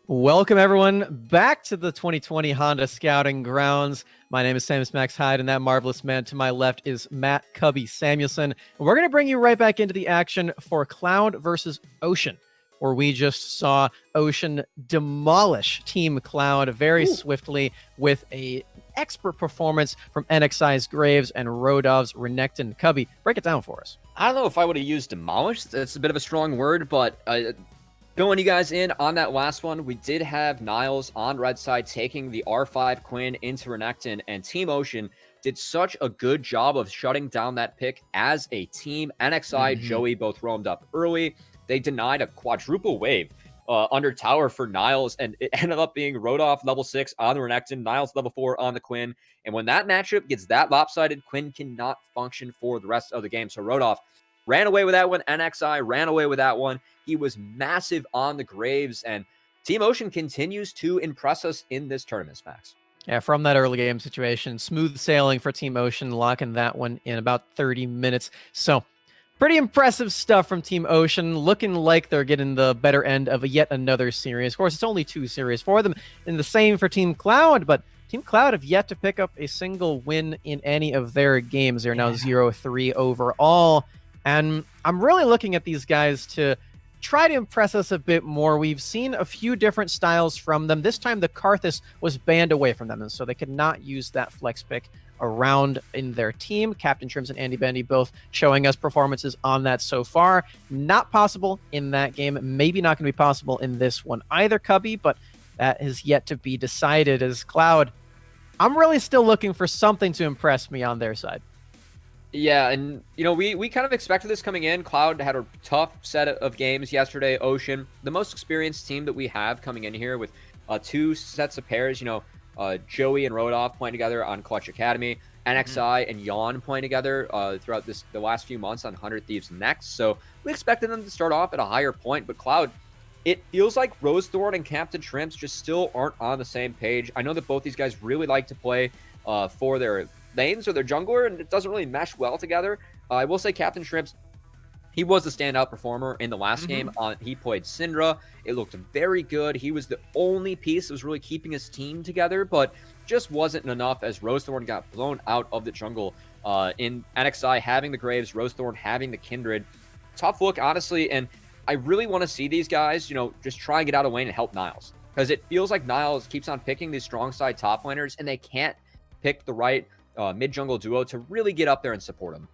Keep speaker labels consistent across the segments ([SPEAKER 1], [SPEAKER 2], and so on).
[SPEAKER 1] Welcome, everyone, back to the 2020 Honda Scouting Grounds. My name is Samus Max Hyde, and that marvelous man to my left is Matt Cubby Samuelson. And we're going to bring you right back into the action for Cloud versus Ocean, where we just saw Ocean demolish Team Cloud very swiftly with a expert performance from NXI's Graves and Rodov's Renekton. Cubby, break it down for us.
[SPEAKER 2] I don't know if I would have used demolished. That's a bit of a strong word, but filling you guys in on that last one, we did have Niles on red side taking the R5 Quinn into Renekton, and Team Ocean did such a good job of shutting down that pick as a team. NXI, Joey both roamed up early. They denied a quadruple wave under tower for Niles, and it ended up being Rodolph level 6 on the Renekton, Niles level 4 on the Quinn. And when that matchup gets that lopsided, Quinn cannot function for the rest of the game. So Rodolph ran away with that one. NXI ran away with that one. He was massive on the Graves, and Team Ocean continues to impress us in this tournament, Max.
[SPEAKER 1] Yeah, from that early game situation, smooth sailing for Team Ocean, locking that one in about 30 minutes. So pretty impressive stuff from Team Ocean, looking like they're getting the better end of yet another series. Of course, it's only 2 series for them, and the same for Team Cloud, but Team Cloud have yet to pick up a single win in any of their games. They're now 0-3 overall, and I'm really looking at these guys to try to impress us a bit more. We've seen a few different styles from them. This time the Karthus was banned away from them, and so they could not use that flex pick around in their team. Captain Trims and Andy Bendy both showing us performances on that so far. Not possible in that game. Maybe not going to be possible in this one either, Cubby, but that is yet to be decided. As Cloud, I'm really still looking for something to impress me on their side.
[SPEAKER 2] Yeah, and, you know, we kind of expected this coming in. Cloud had a tough set of games yesterday. Ocean, the most experienced team that we have coming in here with 2 sets of pairs, you know, Joey and Rodolph playing together on Clutch Academy, NXI and Yawn playing together throughout the last few months on 100 Thieves Next. So we expected them to start off at a higher point, but Cloud, it feels like Rosethorn and Captain Trimps just still aren't on the same page. I know that both these guys really like to play for their lanes or their jungler, and it doesn't really mesh well together. I will say Captain Shrimps, he was the standout performer in the last game. He played Syndra. It looked very good. He was the only piece that was really keeping his team together, but just wasn't enough as Rosethorn got blown out of the jungle. In NXI having the Graves, Rosethorn having the Kindred. Tough look, honestly, and I really want to see these guys, you know, just try and get out of lane and help Niles, because it feels like Niles keeps on picking these strong side top laners, and they can't pick the right mid-jungle duo to really get up there and support him.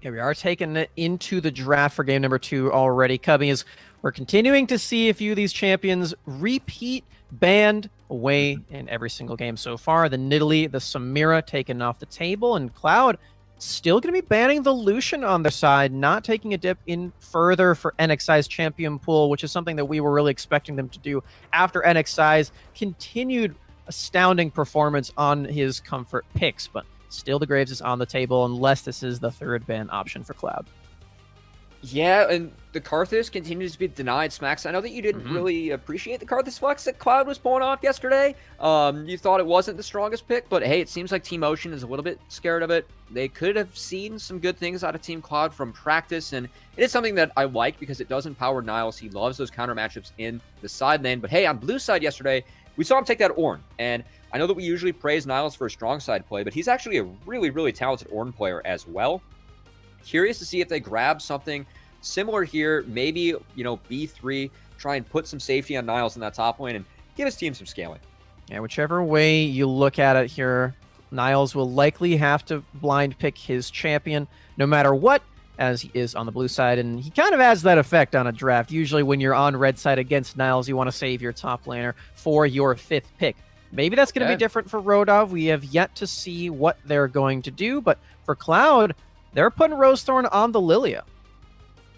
[SPEAKER 1] Yeah, we are taking it into the draft for game number 2 already. Cubby, is we're continuing to see a few of these champions repeat banned away in every single game so far. The Nidalee, the Samira taken off the table, and Cloud still going to be banning the Lucian on their side, not taking a dip in further for NXI's champion pool, which is something that we were really expecting them to do after NXI's continued astounding performance on his comfort picks, but still the Graves is on the table unless this is the 3rd ban option for Cloud.
[SPEAKER 2] Yeah, and the Karthus continues to be denied. Smacks, I know that you didn't really appreciate the Karthus flex that Cloud was pulling off yesterday. You thought it wasn't the strongest pick, but hey, it seems like Team Ocean is a little bit scared of it. They could have seen some good things out of Team Cloud from practice, and it is something that I like because it does empower Niles. He loves those counter matchups in the side lane, but hey, on blue side yesterday, we saw him take that Ornn, and I know that we usually praise Niles for a strong side play, but he's actually a really, really talented Ornn player as well. Curious to see if they grab something similar here, maybe, you know, B3, try and put some safety on Niles in that top lane and give his team some scaling.
[SPEAKER 1] Yeah, whichever way you look at it here, Niles will likely have to blind pick his champion no matter what, as he is on the blue side, and he kind of has that effect on a draft. Usually when you're on red side against Niles, you want to save your top laner for your 5th pick. Maybe that's going to be different for Rodolph. We have yet to see what they're going to do, but for Cloud, they're putting Rosethorn on the Lilia.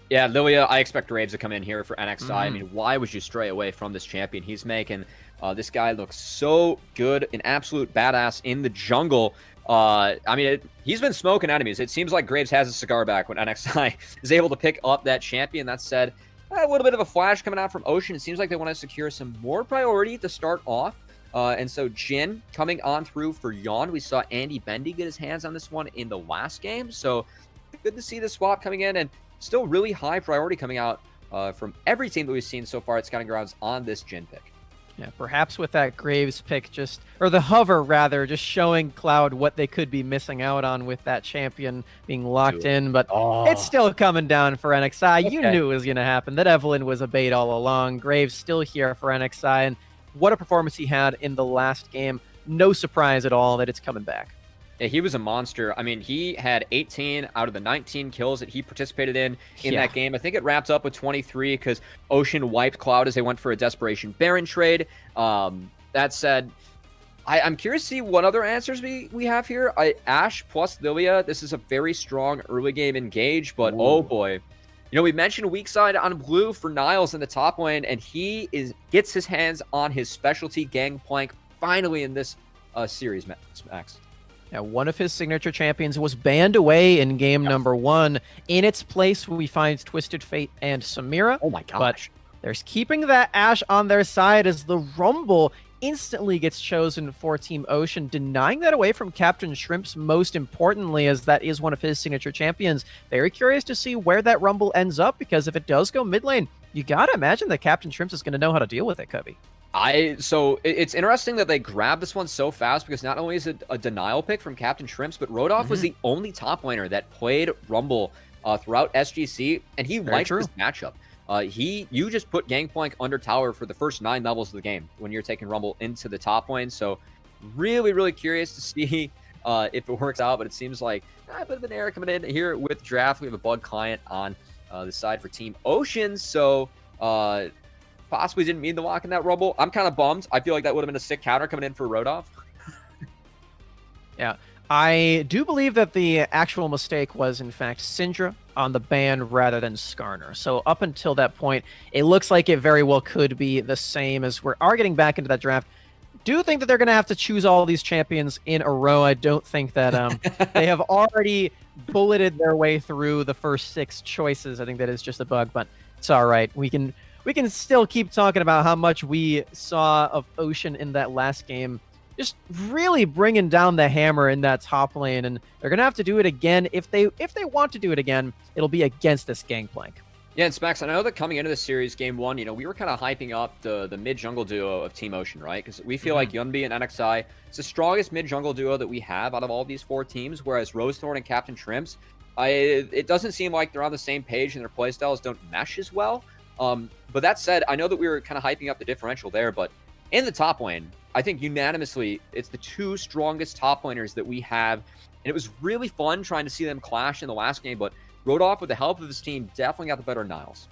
[SPEAKER 2] Yeah, Lilia, I expect Graves to come in here for NXI. I mean, why would you stray away from this champion he's making? This guy looks so good, an absolute badass in the jungle. I mean, he's been smoking enemies. It seems like Graves has a cigar back when NXI is able to pick up that champion. That said, a little bit of a flash coming out from Ocean. It seems like they want to secure some more priority to start off. And so Jin coming on through for Yawn. We saw Andy Bendy get his hands on this one in the last game. So good to see the swap coming in, and still really high priority coming out from every team that we've seen so far at Scouting Grounds on this Jin pick.
[SPEAKER 1] Yeah, perhaps with that Graves pick or the hover rather, just showing Cloud what they could be missing out on with that champion being locked
[SPEAKER 2] Do it.
[SPEAKER 1] in, but it's
[SPEAKER 2] Oh,
[SPEAKER 1] still coming down for NXI. You
[SPEAKER 2] okay.
[SPEAKER 1] knew it was going to happen. That Evelyn was a bait all along. Graves still here for NXI, and what a performance he had in the last game. No surprise at all that it's coming back.
[SPEAKER 2] Yeah, he was a monster. I mean, he had 18 out of the 19 kills that he participated in
[SPEAKER 1] Yeah.
[SPEAKER 2] that game. I think it wrapped up with 23 because Ocean wiped Cloud as they went for a Desperation Baron trade. That said, I'm curious to see what other answers we have here. Ashe plus Lilia, this is a very strong early game engage, but oh boy. We mentioned weak side on blue for Niles in the top lane, and he gets his hands on his specialty Gangplank finally in this series, Max.
[SPEAKER 1] Now, one of his signature champions was banned away in game number 1. In its place, we find Twisted Fate and Samira.
[SPEAKER 2] Oh my
[SPEAKER 1] But
[SPEAKER 2] gosh.
[SPEAKER 1] there's keeping that Ashe on their side as the Rumble instantly gets chosen for Team Ocean, denying that away from Captain Shrimps, most importantly, as that is one of his signature champions. Very curious to see where that Rumble ends up, because if it does go mid lane, you gotta imagine that Captain Shrimps is going to know how to deal with it, Cubby.
[SPEAKER 2] So it's interesting that they grabbed this one so fast, because not only is it a denial pick from Captain Shrimps, but Rodolph was the only top laner that played Rumble throughout SGC, and he liked this matchup. You just put Gangplank under tower for the first 9 levels of the game when you're taking Rumble into the top lane. So really, really curious to see if it works out, but it seems like a bit of an error coming in here with Draft. We have a bug client on the side for Team Ocean, so possibly didn't mean to walk in that Rumble. I'm kind of bummed. I feel like that would have been a sick counter coming in for Rodolph.
[SPEAKER 1] Yeah. I do believe that the actual mistake was, in fact, Syndra on the ban rather than Skarner. So up until that point, it looks like it very well could be the same, as we are getting back into that draft. Do think that they're going to have to choose all these champions in a row. I don't think that they have already bulleted their way through the first 6 choices. I think that is just a bug, but it's all right. We can still keep talking about how much we saw of Ocean in that last game, just really bringing down the hammer in that top lane, and they're gonna have to do it again. If they want to do it again, it'll be against this Gangplank.
[SPEAKER 2] Yeah, and Specs, I know that coming into this series, game 1, we were kind of hyping up the mid-jungle duo of Team Ocean, right? Because we feel like Yunbi and NXI, it's the strongest mid-jungle duo that we have out of all these 4 teams, whereas Rosethorn and Captain Shrimps, it doesn't seem like they're on the same page and their playstyles don't mesh as well. But that said, I know that we were kind of hyping up the differential there, but in the top lane, I think unanimously, it's the 2 strongest top laners that we have. And it was really fun trying to see them clash in the last game, but Rodolph, with the help of his team, definitely got the better Niles.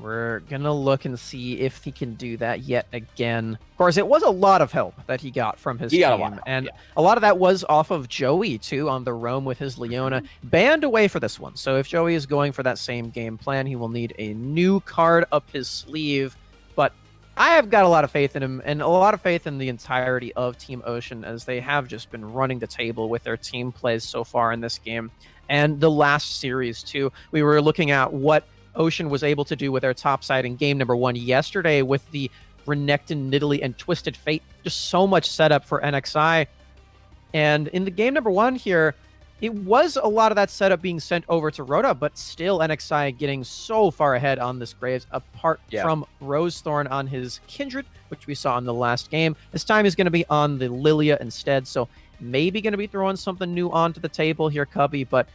[SPEAKER 1] We're going to look and see if he can do that yet again. Of course, it was a lot of help that he got from his team. And a lot of that was off of Joey, too, on the roam with his Leona. Banned away for this one. So if Joey is going for that same game plan, he will need a new card up his sleeve. But I have got a lot of faith in him, and a lot of faith in the entirety of Team Ocean, as they have just been running the table with their team plays so far in this game. And the last series, too, we were looking at what Ocean was able to do with their top side in game number 1 yesterday with the Renekton, Nidalee, and Twisted Fate. Just so much setup for NXI. And in the game number 1 here, it was a lot of that setup being sent over to Rhoda, but still NXI getting so far ahead on this Graves, apart from Rosethorn on his Kindred, which we saw in the last game. This time he's going to be on the Lilia instead, so maybe going to be throwing something new onto the table here, Cubby, but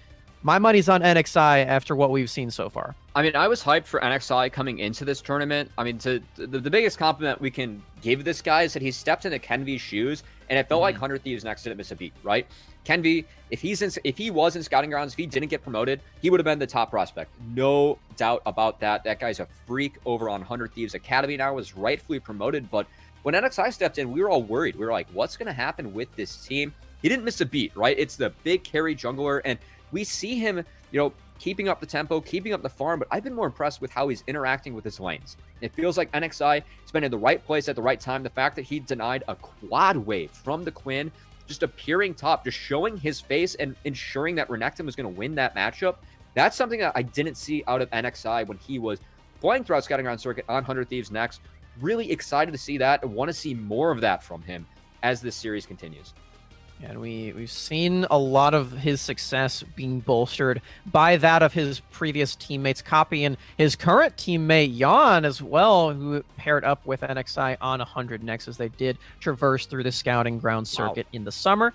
[SPEAKER 1] my money's on NXI after what we've seen so far.
[SPEAKER 2] I mean, I was hyped for NXI coming into this tournament. I mean, the biggest compliment we can give this guy is that he stepped into Kenvy's shoes, and it felt like 100 Thieves next didn't miss a beat, right? Kenvy, if he was in scouting grounds, if he didn't get promoted, he would have been the top prospect. No doubt about that. That guy's a freak over on 100 Thieves Academy now, was rightfully promoted, but when NXI stepped in, we were all worried. We were like, what's going to happen with this team? He didn't miss a beat, right? It's the big carry jungler, and we see him, keeping up the tempo, keeping up the farm, but I've been more impressed with how he's interacting with his lanes. It feels like NXI has been in the right place at the right time. The fact that he denied a quad wave from the Quinn, just appearing top, just showing his face and ensuring that Renekton was going to win that matchup, that's something that I didn't see out of NXI when he was playing throughout Scouting Ground Circuit on 100 Thieves next. Really excited to see that and want to see more of that from him as this series continues.
[SPEAKER 1] And we've seen a lot of his success being bolstered by that of his previous teammates, Copy, and his current teammate Jan as well, who paired up with NXI on 100 next as they did traverse through the scouting ground circuit in the summer.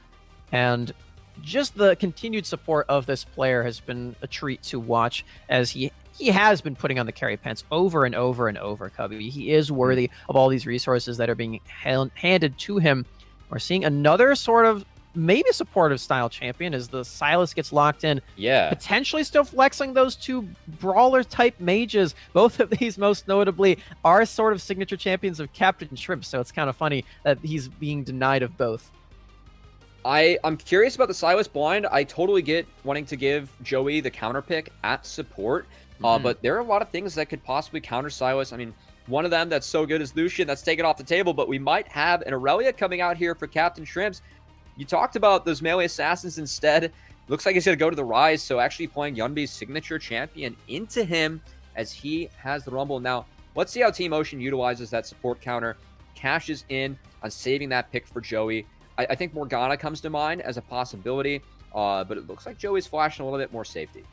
[SPEAKER 1] And just the continued support of this player has been a treat to watch, as he has been putting on the carry pants over and over and over, Cubby. He is worthy of all these resources that are being handed to him. We're seeing another sort of maybe supportive style champion as the Sylas gets locked in.
[SPEAKER 2] Yeah.
[SPEAKER 1] Potentially still flexing those two brawler type mages. Both of these most notably are sort of signature champions of Captain Shrimp. So it's kind of funny that he's being denied of both.
[SPEAKER 2] I'm curious about the Sylas blind. I totally get wanting to give Joey the counter pick at support. But there are a lot of things that could possibly counter Sylas. I mean, one of them that's so good is Lucian. That's taken off the table, but we might have an Aurelia coming out here for Captain Shrimps. You talked about those melee assassins instead. Looks like he's going to go to the Rise, so actually playing Yunbi's signature champion into him as he has the Rumble. Now, let's see how Team Ocean utilizes that support counter, cashes in on saving that pick for Joey. I think Morgana comes to mind as a possibility, but it looks like Joey's flashing a little bit more safety.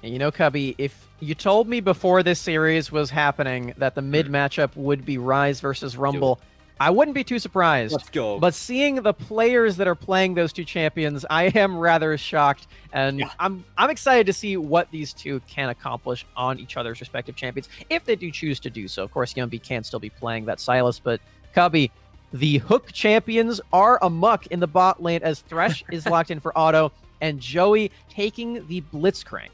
[SPEAKER 1] And you know, Cubby, if you told me before this series was happening that the mid matchup would be Rise versus Rumble, I wouldn't be too surprised.
[SPEAKER 2] Let's go.
[SPEAKER 1] But seeing the players that are playing those two champions, I am rather shocked, and I'm excited to see what these two can accomplish on each other's respective champions, if they do choose to do so. Of course, Yumbi can still be playing that Sylas, but Cubby, the Hook champions are amuck in the bot lane as Thresh is locked in for auto, and Joey taking the Blitzcrank.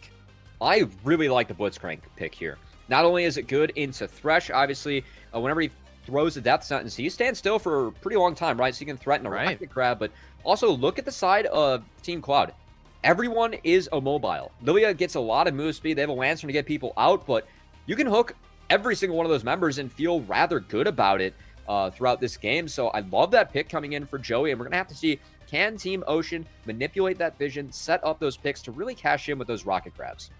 [SPEAKER 2] I really like the Blitzcrank pick here. Not only is it good into Thresh, obviously, whenever he throws the death sentence, he stands still for a pretty long time, right? So you can threaten a rocket grab, but also look at the side of Team Cloud. Everyone is immobile. Lilia gets a lot of move speed. They have a Lancer to get people out, but you can hook every single one of those members and feel rather good about it throughout this game. So I love that pick coming in for Joey, and we're going to have to see, can Team Ocean manipulate that vision, set up those picks to really cash in with those rocket grabs?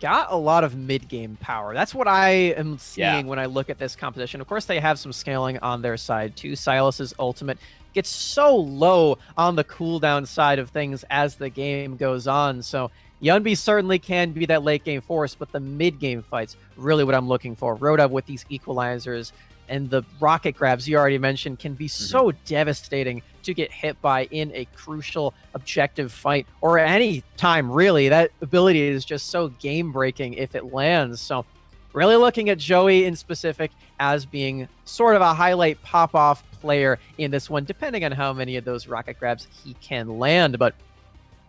[SPEAKER 1] Got a lot of mid-game power. That's what I am seeing when I look at this composition. Of course, they have some scaling on their side too. Sylas's ultimate gets so low on the cooldown side of things as the game goes on. So Yunbi certainly can be that late-game force, but the mid-game fights, really what I'm looking for. Rhoda with these equalizers and the rocket grabs you already mentioned can be so devastating to get hit by in a crucial objective fight, or any time really. That ability is just so game breaking if it lands. So really looking at Joey in specific as being sort of a highlight pop off player in this one, depending on how many of those rocket grabs he can land. But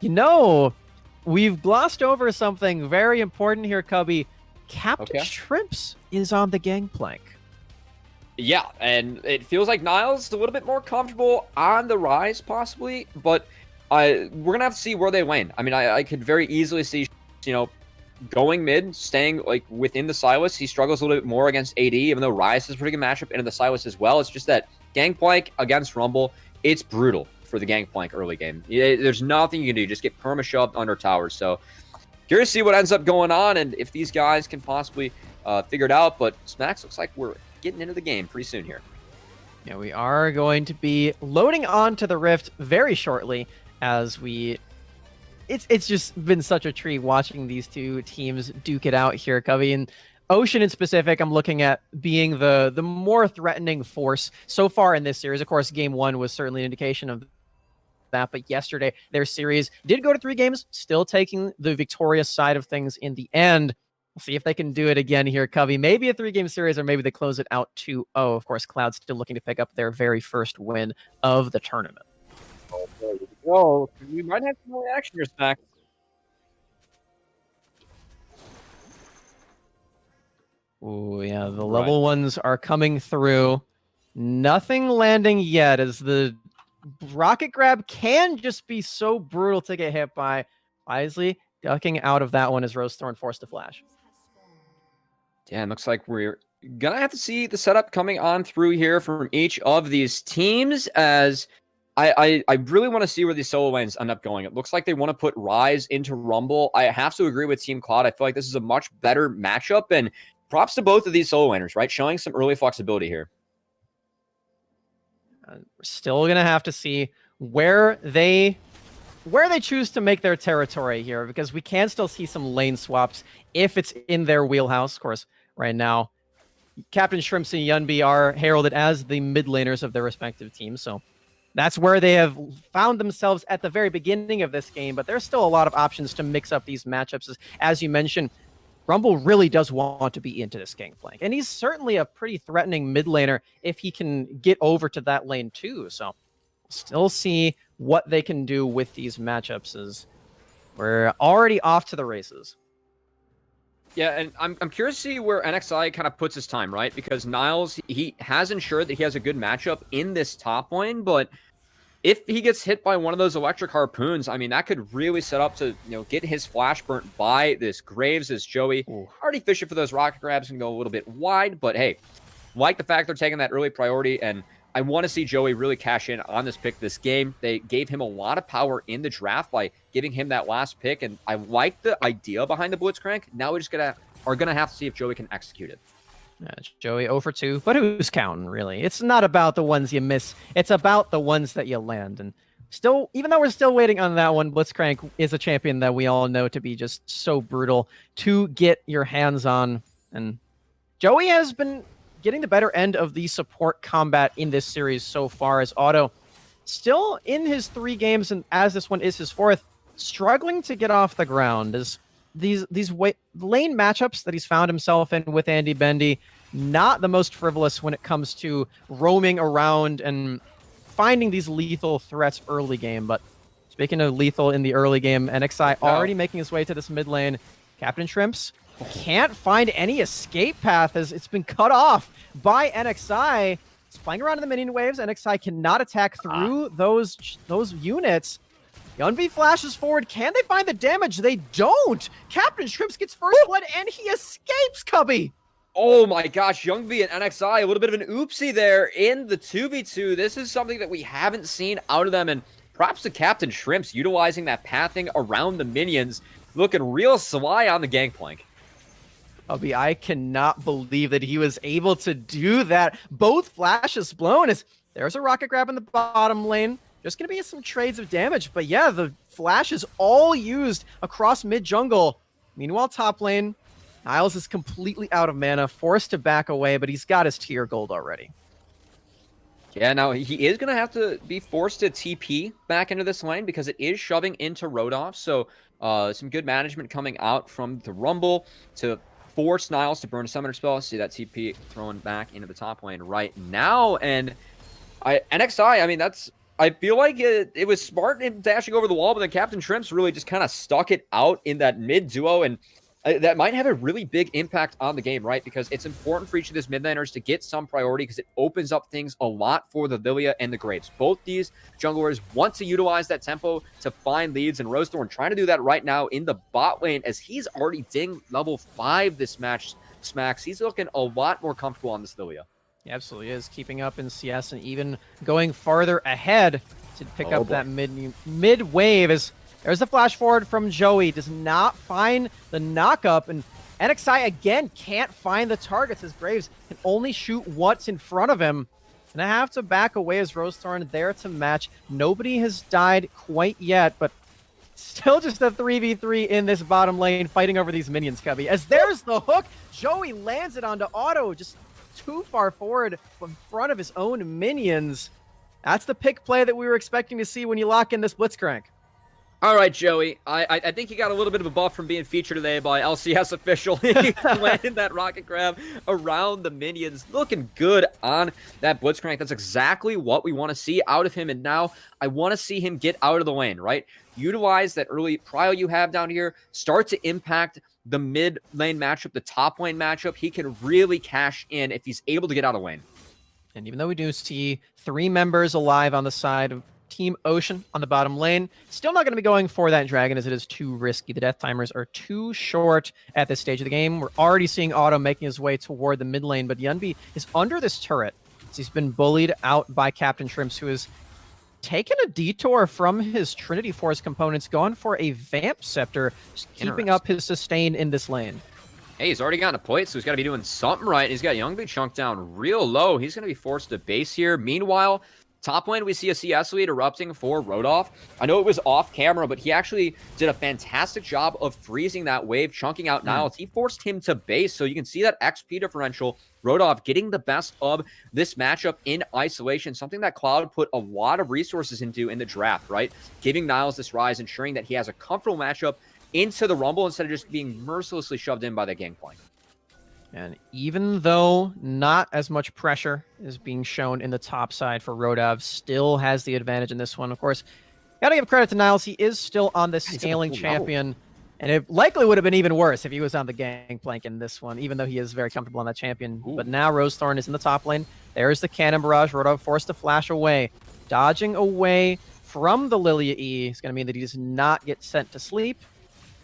[SPEAKER 1] you know, we've glossed over something very important here, Cubby. Captain Shrimps is on the gangplank.
[SPEAKER 2] Yeah, and it feels like Niles is a little bit more comfortable on the Rise, possibly, but we're going to have to see where they lane. I mean, I could very easily see, you know, going mid, staying like within the Sylas. He struggles a little bit more against AD, even though Rise has a pretty good matchup into the Sylas as well. It's just that gangplank against Rumble, it's brutal for the gangplank early game. There's nothing you can do. Just get perma-shoved under towers. So curious to see what ends up going on and if these guys can possibly figure it out. But Smacks looks like we're getting into the game pretty soon here.
[SPEAKER 1] Yeah, we are going to be loading onto the Rift very shortly as it's just been such a treat watching these two teams duke it out here, Cubby. And Ocean in specific, I'm looking at being the more threatening force so far in this series. Of course, game one was certainly an indication of that, but yesterday their series did go to 3 games, still taking the victorious side of things in the end. We'll see if they can do it again here, Covey. Maybe a 3-game series, or maybe they close it out 2-0. Of course, Cloud's still looking to pick up their very first win of the tournament.
[SPEAKER 2] Oh, we might have some more action here, Smack.
[SPEAKER 1] Oh, yeah, the level ones are coming through. Nothing landing yet, as the rocket grab can just be so brutal to get hit by. Wisely ducking out of that one as Rosethorn forced to flash.
[SPEAKER 2] Yeah, it looks like we're going to have to see the setup coming on through here from each of these teams, as I really want to see where these solo lanes end up going. It looks like they want to put Rise into Rumble. I have to agree with Team Cloud. I feel like this is a much better matchup, and props to both of these solo laners, right? Showing some early flexibility here.
[SPEAKER 1] We're still going to have to see where they choose to make their territory here, because we can still see some lane swaps if it's in their wheelhouse. Of course, right now, Captain Shrimps and Yunbi are heralded as the mid laners of their respective teams, so that's where they have found themselves at the very beginning of this game, but there's still a lot of options to mix up these matchups. As you mentioned, Rumble really does want to be into this Gangplank, and he's certainly a pretty threatening mid laner if he can get over to that lane too, so still see what they can do with these matchups as we're already off to the races.
[SPEAKER 2] Yeah, and I'm curious to see where NXI kind of puts his time, right? Because Niles, he has ensured that he has a good matchup in this top lane, but if he gets hit by one of those electric harpoons, I mean, that could really set up to, get his flash burnt by this Graves as Joey. Already fishing for those rocket grabs and go a little bit wide, but hey, like the fact they're taking that early priority, and I want to see Joey really cash in on this pick this game. They gave him a lot of power in the draft by giving him that last pick, and I like the idea behind the Blitzcrank. Now we just are gonna have to see if Joey can execute it.
[SPEAKER 1] Yeah, Joey 0 for 2, but who's counting, really? It's not about the ones you miss. It's about the ones that you land. And still, even though we're still waiting on that one, Blitzcrank is a champion that we all know to be just so brutal to get your hands on. And Joey has been getting the better end of the support combat in this series so far, as Otto, still in his 3 games, and as this one is his 4th, struggling to get off the ground. As these lane matchups that he's found himself in with Andy Bendy, not the most frivolous when it comes to roaming around and finding these lethal threats early game. But speaking of lethal in the early game, NXI already making his way to this mid lane. Captain Shrimps can't find any escape path as it's been cut off by NXI. It's playing around in the minion waves. NXI cannot attack through those units. Yunbi flashes forward. Can they find the damage? They don't. Captain Shrimps gets first blood and he escapes, Cubby.
[SPEAKER 2] Oh my gosh, Youngby and NXI, a little bit of an oopsie there in the 2v2. This is something that we haven't seen out of them, and props to Captain Shrimps utilizing that pathing around the minions. Looking real sly on the Gangplank.
[SPEAKER 1] Cubby, I cannot believe that he was able to do that. Both flashes blown as there's a rocket grab in the bottom lane. Just going to be some trades of damage. But yeah, the flash is all used across mid-jungle. Meanwhile, top lane, Niles is completely out of mana, forced to back away, but he's got his tier gold already.
[SPEAKER 2] Yeah, now he is going to have to be forced to TP back into this lane because it is shoving into Rodolph. So some good management coming out from the Rumble to force Niles to burn a summoner spell. See that TP thrown back into the top lane right now. And NXI, I mean, I feel like it was smart in dashing over the wall, but then Captain Shrimps really just kind of stuck it out in that mid duo, and that might have a really big impact on the game, right? Because it's important for each of these mid laners to get some priority because it opens up things a lot for the Lilia and the Graves. Both these junglers want to utilize that tempo to find leads, and Rosethorn trying to do that right now in the bot lane as he's already dinged level 5 this match. Smacks, he's looking a lot more comfortable on this Lilia.
[SPEAKER 1] He absolutely is, keeping up in CS and even going farther ahead to pick up that mid wave. As there's the flash forward from Joey, does not find the knock-up, and NXI again can't find the targets as Graves can only shoot what's in front of him. And I have to back away as Rosethorn there to match. Nobody has died quite yet, but still just a 3v3 in this bottom lane fighting over these minions, Cubby. As there's the hook, Joey lands it onto Otto, just too far forward in front of his own minions. That's the pick play that we were expecting to see when you lock in this Blitzcrank.
[SPEAKER 2] All right, Joey. I think you got a little bit of a buff from being featured today by LCS official. Landing that rocket grab around the minions. Looking good on that Blitzcrank. That's exactly what we want to see out of him. And now I want to see him get out of the lane, right? Utilize that early prio you have down here. Start to impact the mid lane matchup, the top lane matchup. He can really cash in if he's able to get out of lane.
[SPEAKER 1] And even though we do see 3 members alive on the side of Team Ocean on the bottom lane, still not going to be going for that dragon as it is too risky. The death timers are too short at this stage of the game. We're already seeing Otto making his way toward the mid lane, but Yunbi is under this turret. He's been bullied out by Captain Shrimps, who has taken a detour from his Trinity Force components, gone for a Vamp Scepter, just keeping up his sustain in this lane.
[SPEAKER 2] Hey, he's already gotten a plate, so he's got to be doing something right. He's got Youngby chunked down real low. He's going to be forced to base here. Meanwhile, Top lane, we see a CS lead erupting for Rodolph. I know it was off camera, but he actually did a fantastic job of freezing that wave, chunking out Niles. He forced him to base, so you can see that XP differential. Rodolph getting the best of this matchup in isolation, something that Cloud put a lot of resources into in the draft, right? Giving Niles this rise, ensuring that he has a comfortable matchup into the Rumble instead of just being mercilessly shoved in by the Gangplank.
[SPEAKER 1] And even though not as much pressure is being shown in the top side for Rodov, still has the advantage in this one. Of course, gotta give credit to Niles. He is still on the scaling champion. And it likely would have been even worse if he was on the Gangplank in this one, even though he is very comfortable on that champion. Ooh. But now Rosethorn is in the top lane. There's the Cannon Barrage. Rodov forced to flash away. Dodging away from the Lilia E is going to mean that he does not get sent to sleep.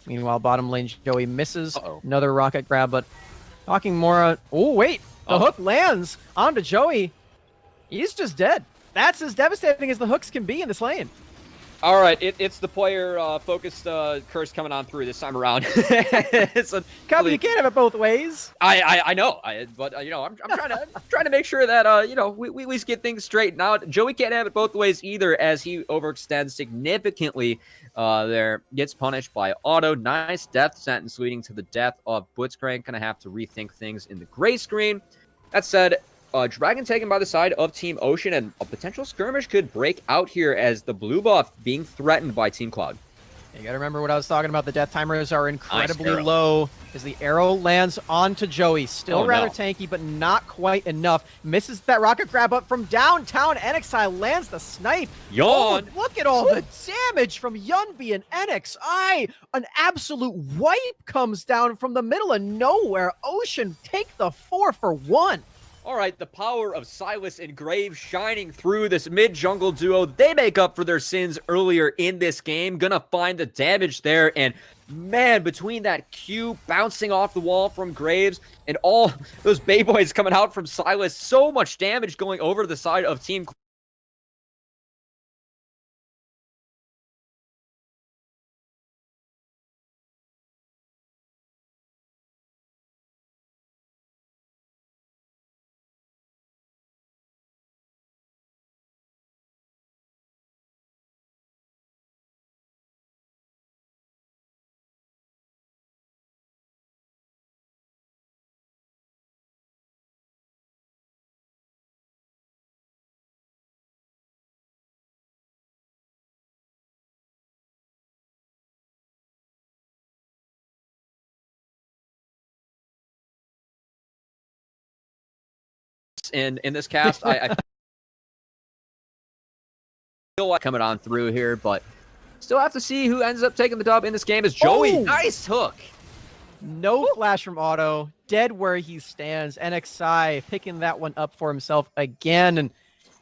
[SPEAKER 1] Meanwhile, bottom lane, Joey misses another rocket grab, but talking more... Oh, wait. The hook lands onto Joey. He's just dead. That's as devastating as the hooks can be in this lane.
[SPEAKER 2] All right, it's the player-focused curse coming on through this time around. It's
[SPEAKER 1] Cubby, you can't have it both ways.
[SPEAKER 2] I know, but you know, I'm trying to make sure that you know, we at least get things straightened out. Joey can't have it both ways either, as he overextends significantly. There gets punished by Auto. Nice death sentence leading to the death of Blitzcrank. Gonna have to rethink things in the gray screen. That said. Dragon taken by the side of Team Ocean, and a potential skirmish could break out here as the blue buff being threatened by Team Cloud.
[SPEAKER 1] You gotta remember what I was talking about. The death timers are incredibly low as the arrow lands onto Joey. Still rather tanky, but not quite enough. Misses that rocket grab up from downtown. NXI lands the snipe.
[SPEAKER 2] Yawn!
[SPEAKER 1] Oh, look at all the damage from Yunbi and NXI. An absolute wipe comes down from the middle of nowhere. Ocean take the 4 for 1.
[SPEAKER 2] All right, the power of Silas and Graves shining through this mid-jungle duo. They make up for their sins earlier in this game. Gonna find the damage there. And, man, between that Q bouncing off the wall from Graves and all those Bay Boys coming out from Silas, so much damage going over to the side of Team in this cast. I feel like coming on through here, but still have to see who ends up taking the dub in this game is Joey. Nice hook.
[SPEAKER 1] No flash from Auto. Dead where he stands. NXI picking that one up for himself again. And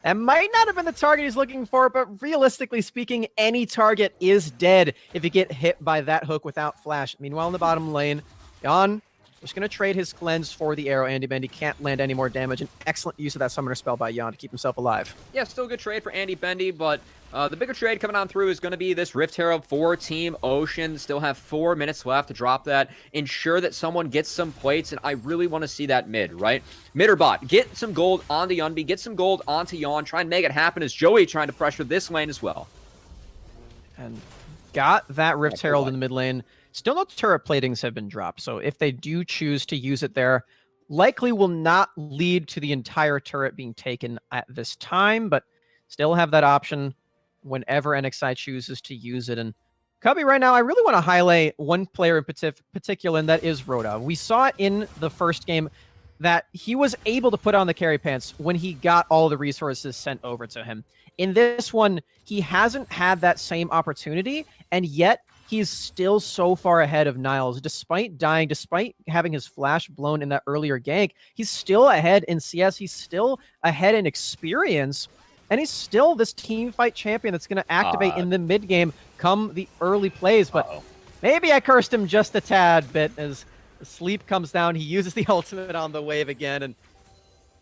[SPEAKER 1] that might not have been the target he's looking for, but realistically speaking, any target is dead if you get hit by that hook without flash. Meanwhile, in the bottom lane, Jan just going to trade his cleanse for the arrow. Andy Bendy can't land any more damage. An excellent use of that summoner spell by Jan to keep himself alive.
[SPEAKER 2] Yeah, still a good trade for Andy Bendy, but the bigger trade coming on through is going to be this Rift Herald for Team Ocean. Still have 4 minutes left to drop that. Ensure that someone gets some plates, and I really want to see that mid, right? Mid or bot. Get some gold onto Yunbi. Get some gold onto Yawn. Try and make it happen as Joey trying to pressure this lane as well.
[SPEAKER 1] And got that Rift Herald in the mid lane. Still no turret platings have been dropped, so if they do choose to use it there, likely will not lead to the entire turret being taken at this time, but still have that option whenever NXI chooses to use it. And Cubby, right now, I really want to highlight one player in particular, and that is Rhoda. We saw it in the first game that he was able to put on the carry pants when he got all the resources sent over to him. In this one, he hasn't had that same opportunity, and yet he's still so far ahead of Niles. Despite dying, despite having his flash blown in that earlier gank, he's still ahead in CS. He's still ahead in experience. And he's still this team fight champion that's going to activate in the mid game come the early plays. But maybe I cursed him just a tad bit as the sleep comes down. He uses the ultimate on the wave again. And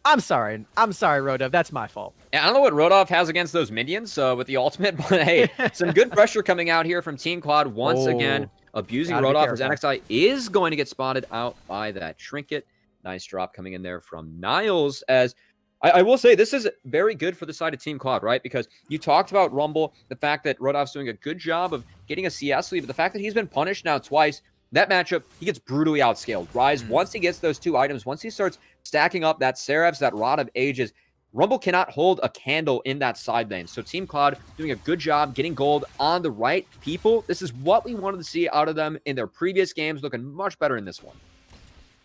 [SPEAKER 1] I'm sorry. I'm sorry, Rodov. That's my fault.
[SPEAKER 2] Yeah, I don't know what Rodolph has against those minions with the ultimate, but hey, some good pressure coming out here from Team Cloud once again. Abusing Rodolph as NXI is going to get spotted out by that trinket. Nice drop coming in there from Niles as I will say this is very good for the side of Team Cloud, right? Because you talked about Rumble, the fact that Rodolph's doing a good job of getting a CS lead, but the fact that he's been punished now twice, that matchup, he gets brutally outscaled. Rise, once he gets those 2 items, once he starts stacking up that Seraphs, that Rod of Ages, Rumble cannot hold a candle in that side lane. So Team Cloud doing a good job getting gold on the right people. This is what we wanted to see out of them in their previous games, looking much better in this one.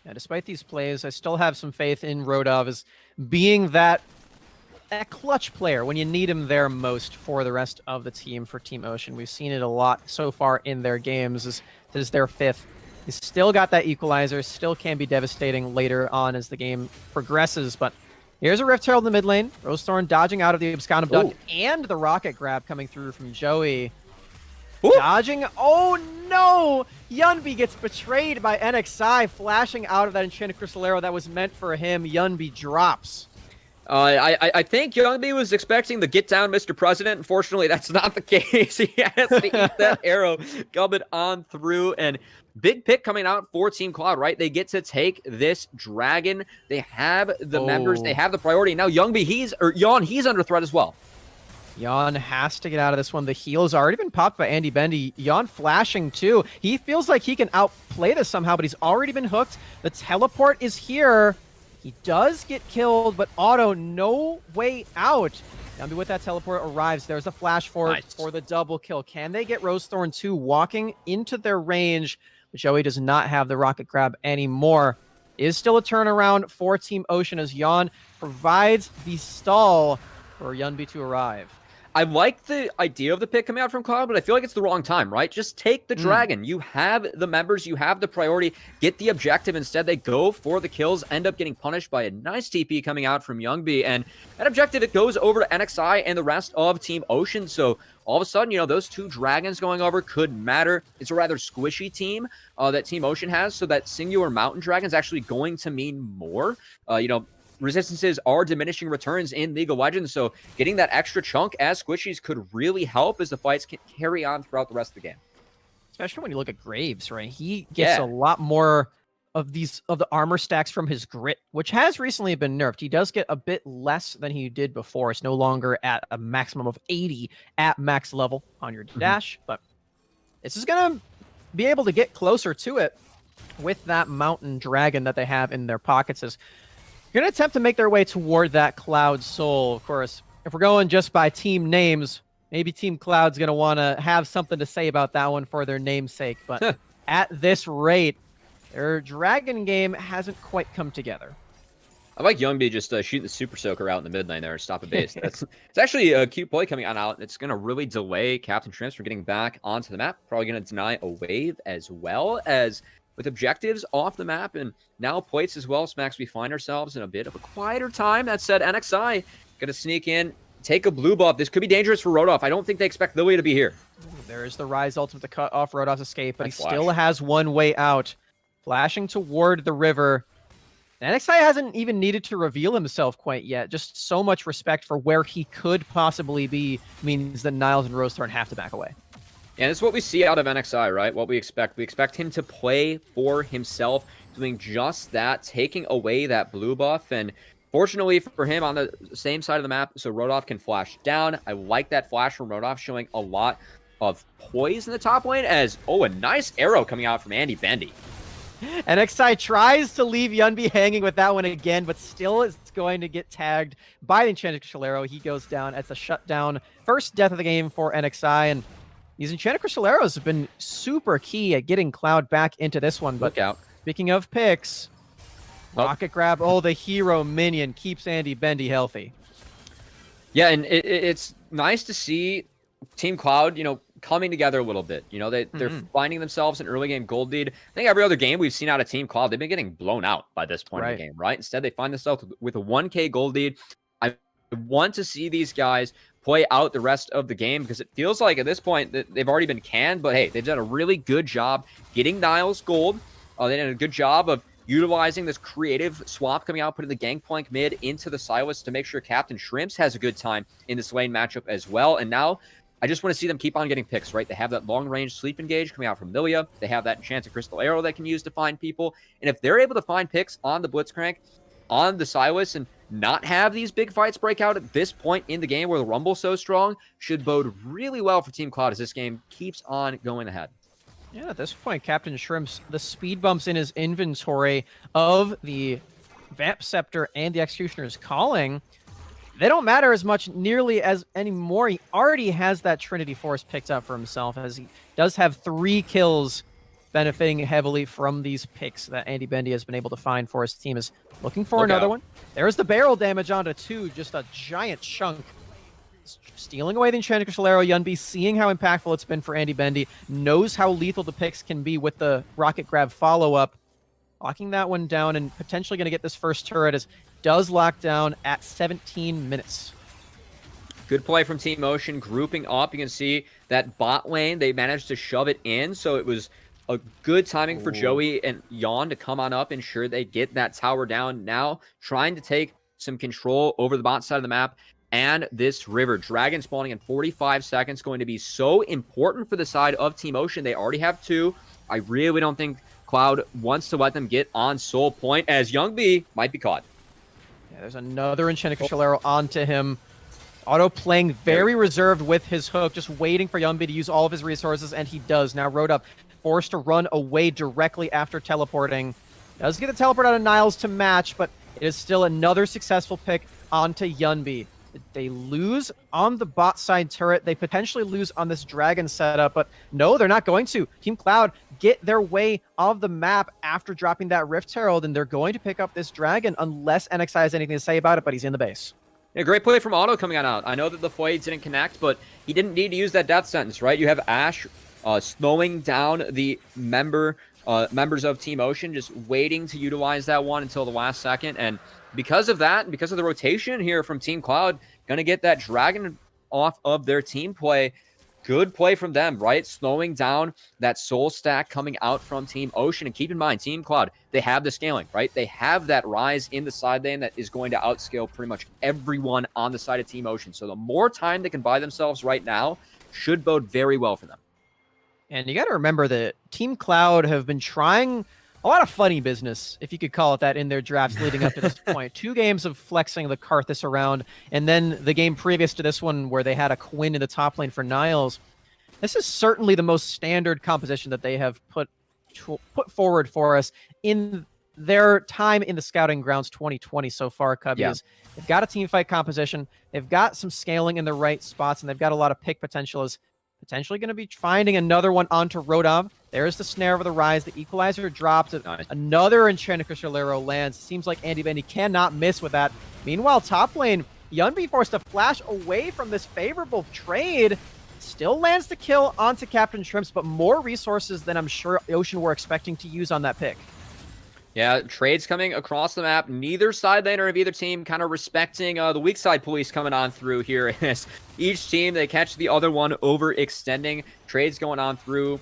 [SPEAKER 1] Yeah, despite these plays, I still have some faith in Rodolph as being that clutch player when you need him there most for the rest of the team for Team Ocean. We've seen it a lot so far in their games. This is their 5th. He's still got that equalizer, still can be devastating later on as the game progresses, but here's a Rift Herald in the mid lane. Rosethorn dodging out of the Abscond Duck and the rocket grab coming through from Joey. Ooh. Dodging. Oh no! Yunbi gets betrayed by NXI, flashing out of that Enchanted Crystal Arrow that was meant for him. Yunbi drops.
[SPEAKER 2] I think Youngby was expecting the get down, Mr. President. Unfortunately, that's not the case. He has to eat that arrow coming on through. And big pick coming out for Team Cloud, right? They get to take this dragon. They have the members. They have the priority. Now Youngby, Yon, he's under threat as well.
[SPEAKER 1] Yon has to get out of this one. The heal has already been popped by Andy Bendy. Yon flashing too. He feels like he can outplay this somehow, but he's already been hooked. The teleport is here. He does get killed, but Otto, no way out. Yumbi with that teleport arrives. There's a flash forward for the double kill. Can they get Rosethorn 2 walking into their range? But Joey does not have the rocket grab anymore. Is still a turnaround for Team Ocean as Yon provides the stall for Yunbi to arrive.
[SPEAKER 2] I like the idea of the pick coming out from Cloud, but I feel like it's the wrong time, right? Just take the dragon. You have the members, you have the priority, get the objective. Instead, they go for the kills, end up getting punished by a nice TP coming out from Youngby. And that objective, it goes over to NXI and the rest of Team Ocean. So all of a sudden, you know, those 2 dragons going over could matter. It's a rather squishy team that Team Ocean has. So that singular mountain dragon is actually going to mean more. You know, resistances are diminishing returns in League of Legends, so getting that extra chunk as squishies could really help as the fights can carry on throughout the rest of the game.
[SPEAKER 1] Especially when you look at Graves, right? He gets a lot more of the armor stacks from his grit, which has recently been nerfed. He does get a bit less than he did before. It's no longer at a maximum of 80 at max level on your dash, but this is going to be able to get closer to it with that mountain dragon that they have in their pockets. As going to attempt to make their way toward that Cloud Soul. Of course, if we're going just by team names, maybe Team Cloud's going to want to have something to say about that one for their namesake. But at this rate, their dragon game hasn't quite come together.
[SPEAKER 2] I like Youngby just shooting the Super Soaker out in the mid lane there and stop a base. It's actually a cute play coming on out. It's going to really delay Captain Shrimps from getting back onto the map. Probably going to deny a wave as well as with objectives off the map and now plates as well. Smacks, we find ourselves in a bit of a quieter time. That said, NXI going to sneak in, take a blue buff. This could be dangerous for Rodolph. I don't think they expect Lily to be here.
[SPEAKER 1] There is the Rise ultimate to cut off Rodolph's escape, but he still has one way out. Flashing toward the river. NXI hasn't even needed to reveal himself quite yet. Just so much respect for where he could possibly be means that Niles and Rosethorn have to back away.
[SPEAKER 2] And it's what we see out of NXI, right? What we expect. We expect him to play for himself, doing just that, taking away that blue buff. And fortunately for him, on the same side of the map, so Rodolph can flash down. I like that flash from Rodolph, showing a lot of poise in the top lane as, a nice arrow coming out from Andy Bendy.
[SPEAKER 1] NXI tries to leave Yunbi hanging with that one again, but still is going to get tagged by the Enchanted Crystal Arrow. He goes down as a shutdown. First death of the game for NXI, and these Enchanted Crystal Arrows have been super key at getting Cloud back into this one. But
[SPEAKER 2] look out.
[SPEAKER 1] Speaking of picks, rocket grab. The hero minion keeps Andy Bendy healthy.
[SPEAKER 2] Yeah, and it's nice to see Team Cloud, coming together a little bit. They're finding themselves an early game gold lead. I think every other game we've seen out of Team Cloud, they've been getting blown out by this point in the game, right? Instead, they find themselves with a 1K gold lead. I want to see these guys play out the rest of the game because it feels like at this point that they've already been canned, but hey, they've done a really good job getting Niles gold. They did a good job of utilizing this creative swap coming out, putting the Gangplank mid into the Silas to make sure Captain Shrimps has a good time in this lane matchup as well. And now I just want to see them keep on getting picks, right? They have that long-range sleep engage coming out from Lilia. They have that Enchanted Crystal Arrow they can use to find people. And if they're able to find picks on the Blitzcrank, on the Silas and not have these big fights break out at this point in the game where the Rumble's so strong should bode really well for Team Cloud as this game keeps on going ahead.
[SPEAKER 1] Yeah, at this point, Captain Shrimps, the speed bumps in his inventory of the Vamp Scepter and the Executioner's Calling, they don't matter as much nearly as anymore. He already has that Trinity Force picked up for himself, as he does have 3 kills benefiting heavily from these picks that Andy Bendy has been able to find for his team. Is looking for another one. There's the barrel damage onto 2, just a giant chunk. Stealing away the Enchanted Cristalero. Yunbi, seeing how impactful it's been for Andy Bendy, knows how lethal the picks can be with the rocket grab follow-up. Locking that one down and potentially going to get this first turret, as does lock down at 17 minutes.
[SPEAKER 2] Good play from Team Ocean, grouping up. You can see that bot lane, they managed to shove it in, so it was a good timing for Joey and Yon to come on up, ensure they get that tower down. Now trying to take some control over the bot side of the map and this river. Dragon spawning in 45 seconds, going to be so important for the side of Team Ocean. They already have 2. I really don't think Cloud wants to let them get on Soul Point, as Young B might be caught.
[SPEAKER 1] Yeah, there's another Enchanted Cristalero onto him. Otto playing very reserved with his hook, just waiting for Yumbi to use all of his resources, and he does. Now Road Up forced to run away directly after teleporting. Does get the teleport out of Niles to match, but it is still another successful pick onto Yunbi. They lose on the bot side turret. They potentially lose on this dragon setup, but no, they're not going to. Team Cloud get their way off the map after dropping that Rift Herald, and they're going to pick up this dragon unless NXI has anything to say about it, but he's in the base.
[SPEAKER 2] Yeah, great play from Otto coming on out. I know that the Foy didn't connect, but he didn't need to use that death sentence, right? You have Ash slowing down the members of Team Ocean, just waiting to utilize that one until the last second. And because of that, because of the rotation here from Team Cloud, going to get that dragon off of their team play. Good play from them, right? Slowing down that soul stack coming out from Team Ocean. And keep in mind, Team Cloud, they have the scaling, right? They have that rise in the side lane that is going to outscale pretty much everyone on the side of Team Ocean. So the more time they can buy themselves right now should bode very well for them.
[SPEAKER 1] And you got to remember that Team Cloud have been trying a lot of funny business, if you could call it that, in their drafts leading up to this point. 2 games of flexing the Karthus around, and then the game previous to this one where they had a Quinn in the top lane for Niles. This is certainly the most standard composition that they have put forward for us in their time in the Scouting Grounds 2020 so far, Cubby. Yeah. They've got a team fight composition, they've got some scaling in the right spots, and they've got a lot of pick potential. Is potentially going to be finding another one onto Rodov. There's the snare of the rise. The equalizer drops. Nice. Another Enchanted Cristalero lands. Seems like Andy Bendy cannot miss with that. Meanwhile, top lane, Yunbi forced to flash away from this favorable trade. Still lands the kill onto Captain Shrimps, but more resources than I'm sure Ocean were expecting to use on that pick.
[SPEAKER 2] Yeah, trades coming across the map. Neither side laner of either team kind of respecting the weak side police coming on through here. As each team, they catch the other one overextending. Trades going on through.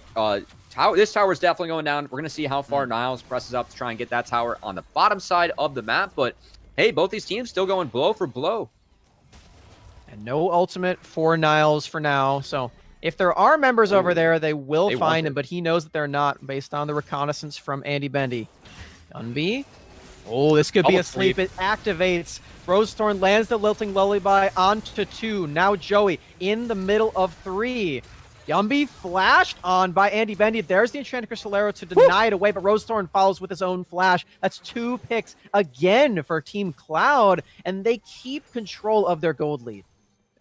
[SPEAKER 2] This tower is definitely going down. We're going to see how far Niles presses up to try and get that tower on the bottom side of the map. But, hey, both these teams still going blow for blow.
[SPEAKER 1] And no ultimate for Niles for now, so if there are members over there, they will find him, but he knows that they're not based on the reconnaissance from Andy Bendy. Yunbi. Oh, this could be a sleep. It activates. Rosethorn lands the Lilting Lullaby onto 2. Now Joey in the middle of 3. Yunbi flashed on by Andy Bendy. There's the Enchanted Cristalero to deny it away, but Rosethorn follows with his own flash. That's 2 picks again for Team Cloud, and they keep control of their gold lead.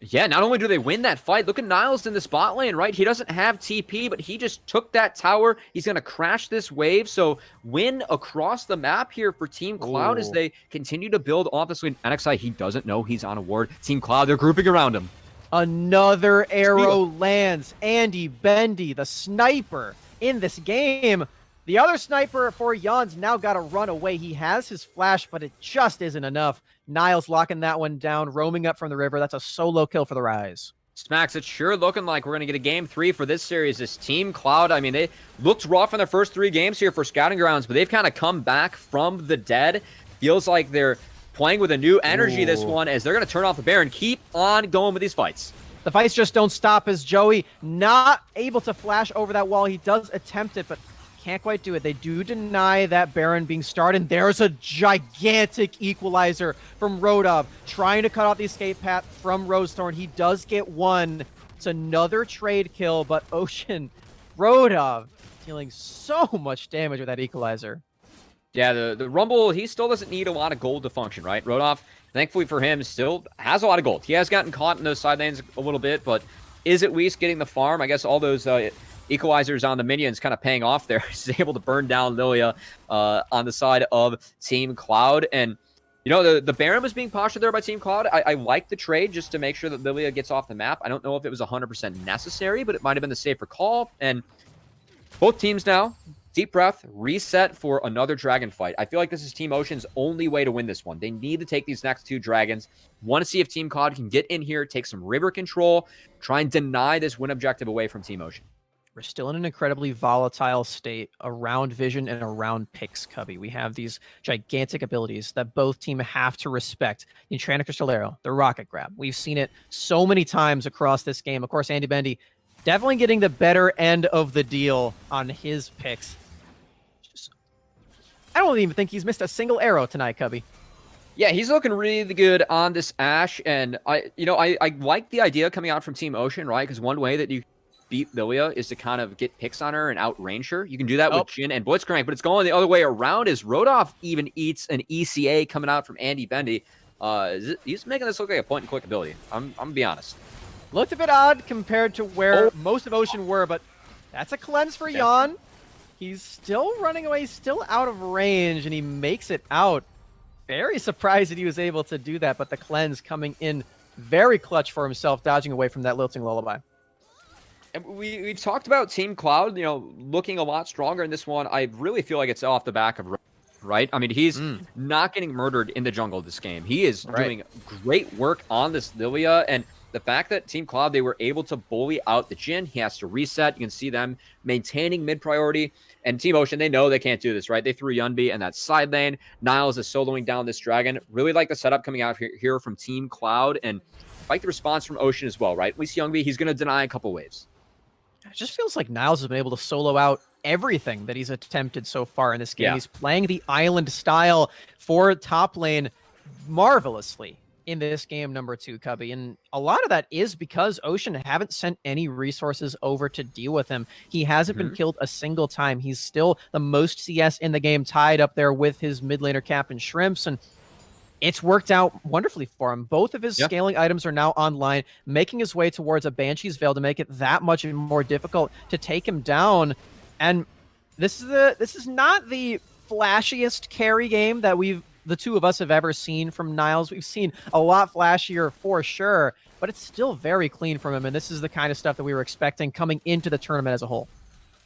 [SPEAKER 2] Yeah, not only do they win that fight, look at Niles in the spot lane, right? He doesn't have TP, but he just took that tower. He's going to crash this wave. So win across the map here for Team Cloud as they continue to build off this lane. NXI, he doesn't know he's on a ward. Team Cloud, they're grouping around him.
[SPEAKER 1] Another arrow lands. Andy Bendy, the sniper in this game. The other sniper for Jan's now got to run away. He has his flash, but it just isn't enough. Niles locking that one down, roaming up from the river. That's a solo kill for the Rise.
[SPEAKER 2] Smacks, it's sure looking like we're going to get a game 3 for this series. This Team Cloud, I mean, they looked rough in their first 3 games here for Scouting Grounds, but they've kind of come back from the dead. Feels like they're playing with a new energy this one, as they're going to turn off the bear and keep on going with these fights.
[SPEAKER 1] The fights just don't stop, as Joey not able to flash over that wall. He does attempt it, but can't quite do it. They do deny that Baron being started. And there's a gigantic equalizer from Rodov trying to cut off the escape path from Rosethorn. He does get one. It's another trade kill, but Ocean, Rodov dealing so much damage with that equalizer.
[SPEAKER 2] Yeah, the Rumble, he still doesn't need a lot of gold to function, right? Rodov, thankfully for him, still has a lot of gold. He has gotten caught in those side lanes a little bit, but is at least getting the farm. I guess all those equalizers on the minions kind of paying off there. He's able to burn down Lilia on the side of Team Cloud. And, you know, the Baron was being postured there by Team Cloud. I like the trade just to make sure that Lilia gets off the map. I don't know if it was 100% necessary, but it might have been the safer call. And both teams now, deep breath, reset for another dragon fight. I feel like this is Team Ocean's only way to win this one. They need to take these next 2 dragons. Want to see if Team Cloud can get in here, take some river control, try and deny this win objective away from Team Ocean.
[SPEAKER 1] We're still in an incredibly volatile state around Vision and around Pix, Cubby. We have these gigantic abilities that both teams have to respect. The Enchanted Crystal Arrow, the Rocket Grab. We've seen it so many times across this game. Of course, Andy Bendy definitely getting the better end of the deal on his picks. I don't even think he's missed a single arrow tonight, Cubby.
[SPEAKER 2] Yeah, he's looking really good on this Ashe, and I like the idea coming out from Team Ocean, right? Because one way that you beat Lilia is to kind of get picks on her and outrange her. You can do that with Jhin and Blitzcrank, but it's going the other way around as Rodov even eats an ECA coming out from Andy Bendy. He's making this look like a point-and-click ability. I'm gonna be honest.
[SPEAKER 1] Looked a bit odd compared to where most of Ocean were, but that's a cleanse for Jan. He's still running away, still out of range, and he makes it out. Very surprised that he was able to do that, but the cleanse coming in very clutch for himself, dodging away from that Lilting Lullaby.
[SPEAKER 2] And we've talked about Team Cloud, you know, looking a lot stronger in this one. I really feel like it's off the back of, right? I mean, he's not getting murdered in the jungle this game. He is doing great work on this Lilia, and the fact that Team Cloud, they were able to bully out the Jhin, he has to reset. You can see them maintaining mid-priority. And Team Ocean, they know they can't do this, right? They threw Yunbi in that side lane. Niles is soloing down this dragon. Really like the setup coming out here from Team Cloud. And like the response from Ocean as well, right? At least Yunbi, he's going to deny a couple waves.
[SPEAKER 1] It just feels like Niles has been able to solo out everything that he's attempted so far in this game. He's playing the island style for top lane marvelously in this game number 2, Cubby. And a lot of that is because Ocean haven't sent any resources over to deal with him. He hasn't been killed a single time. He's still the most CS in the game, tied up there with his mid laner Captain Shrimps, and it's worked out wonderfully for him. Both of his scaling items are now online, making his way towards a Banshee's Veil to make it that much more difficult to take him down. And this is not the flashiest carry game that the two of us have ever seen from Niles. We've seen a lot flashier for sure, but it's still very clean from him, and this is the kind of stuff that we were expecting coming into the tournament as a whole.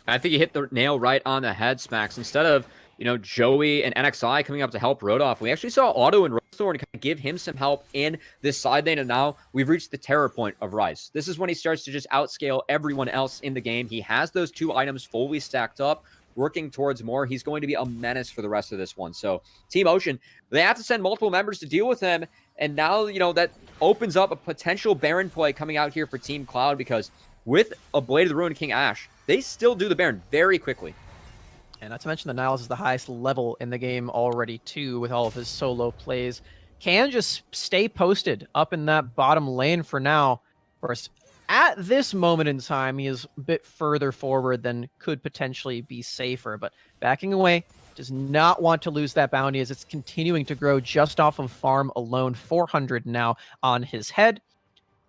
[SPEAKER 2] I think you hit the nail right on the head, Smacks. Instead of, you know, Joey and NXI coming up to help Rodolph, we actually saw Otto and Rosethorn kind of give him some help in this side lane, and now we've reached the terror point of Ryze. This is when he starts to just outscale everyone else in the game. He has those 2 items fully stacked up, working towards more. He's going to be a menace for the rest of this one. So Team Ocean, they have to send multiple members to deal with him. And now, you know, that opens up a potential Baron play coming out here for Team Cloud, because with a Blade of the Ruined King Ashe, they still do the Baron very quickly.
[SPEAKER 1] And not to mention that Niles is the highest level in the game already too, with all of his solo plays. Can just stay posted up in that bottom lane for now. Of course, at this moment in time, he is a bit further forward than could potentially be safer, but backing away, does not want to lose that bounty as it's continuing to grow just off of farm alone. 400 now on his head.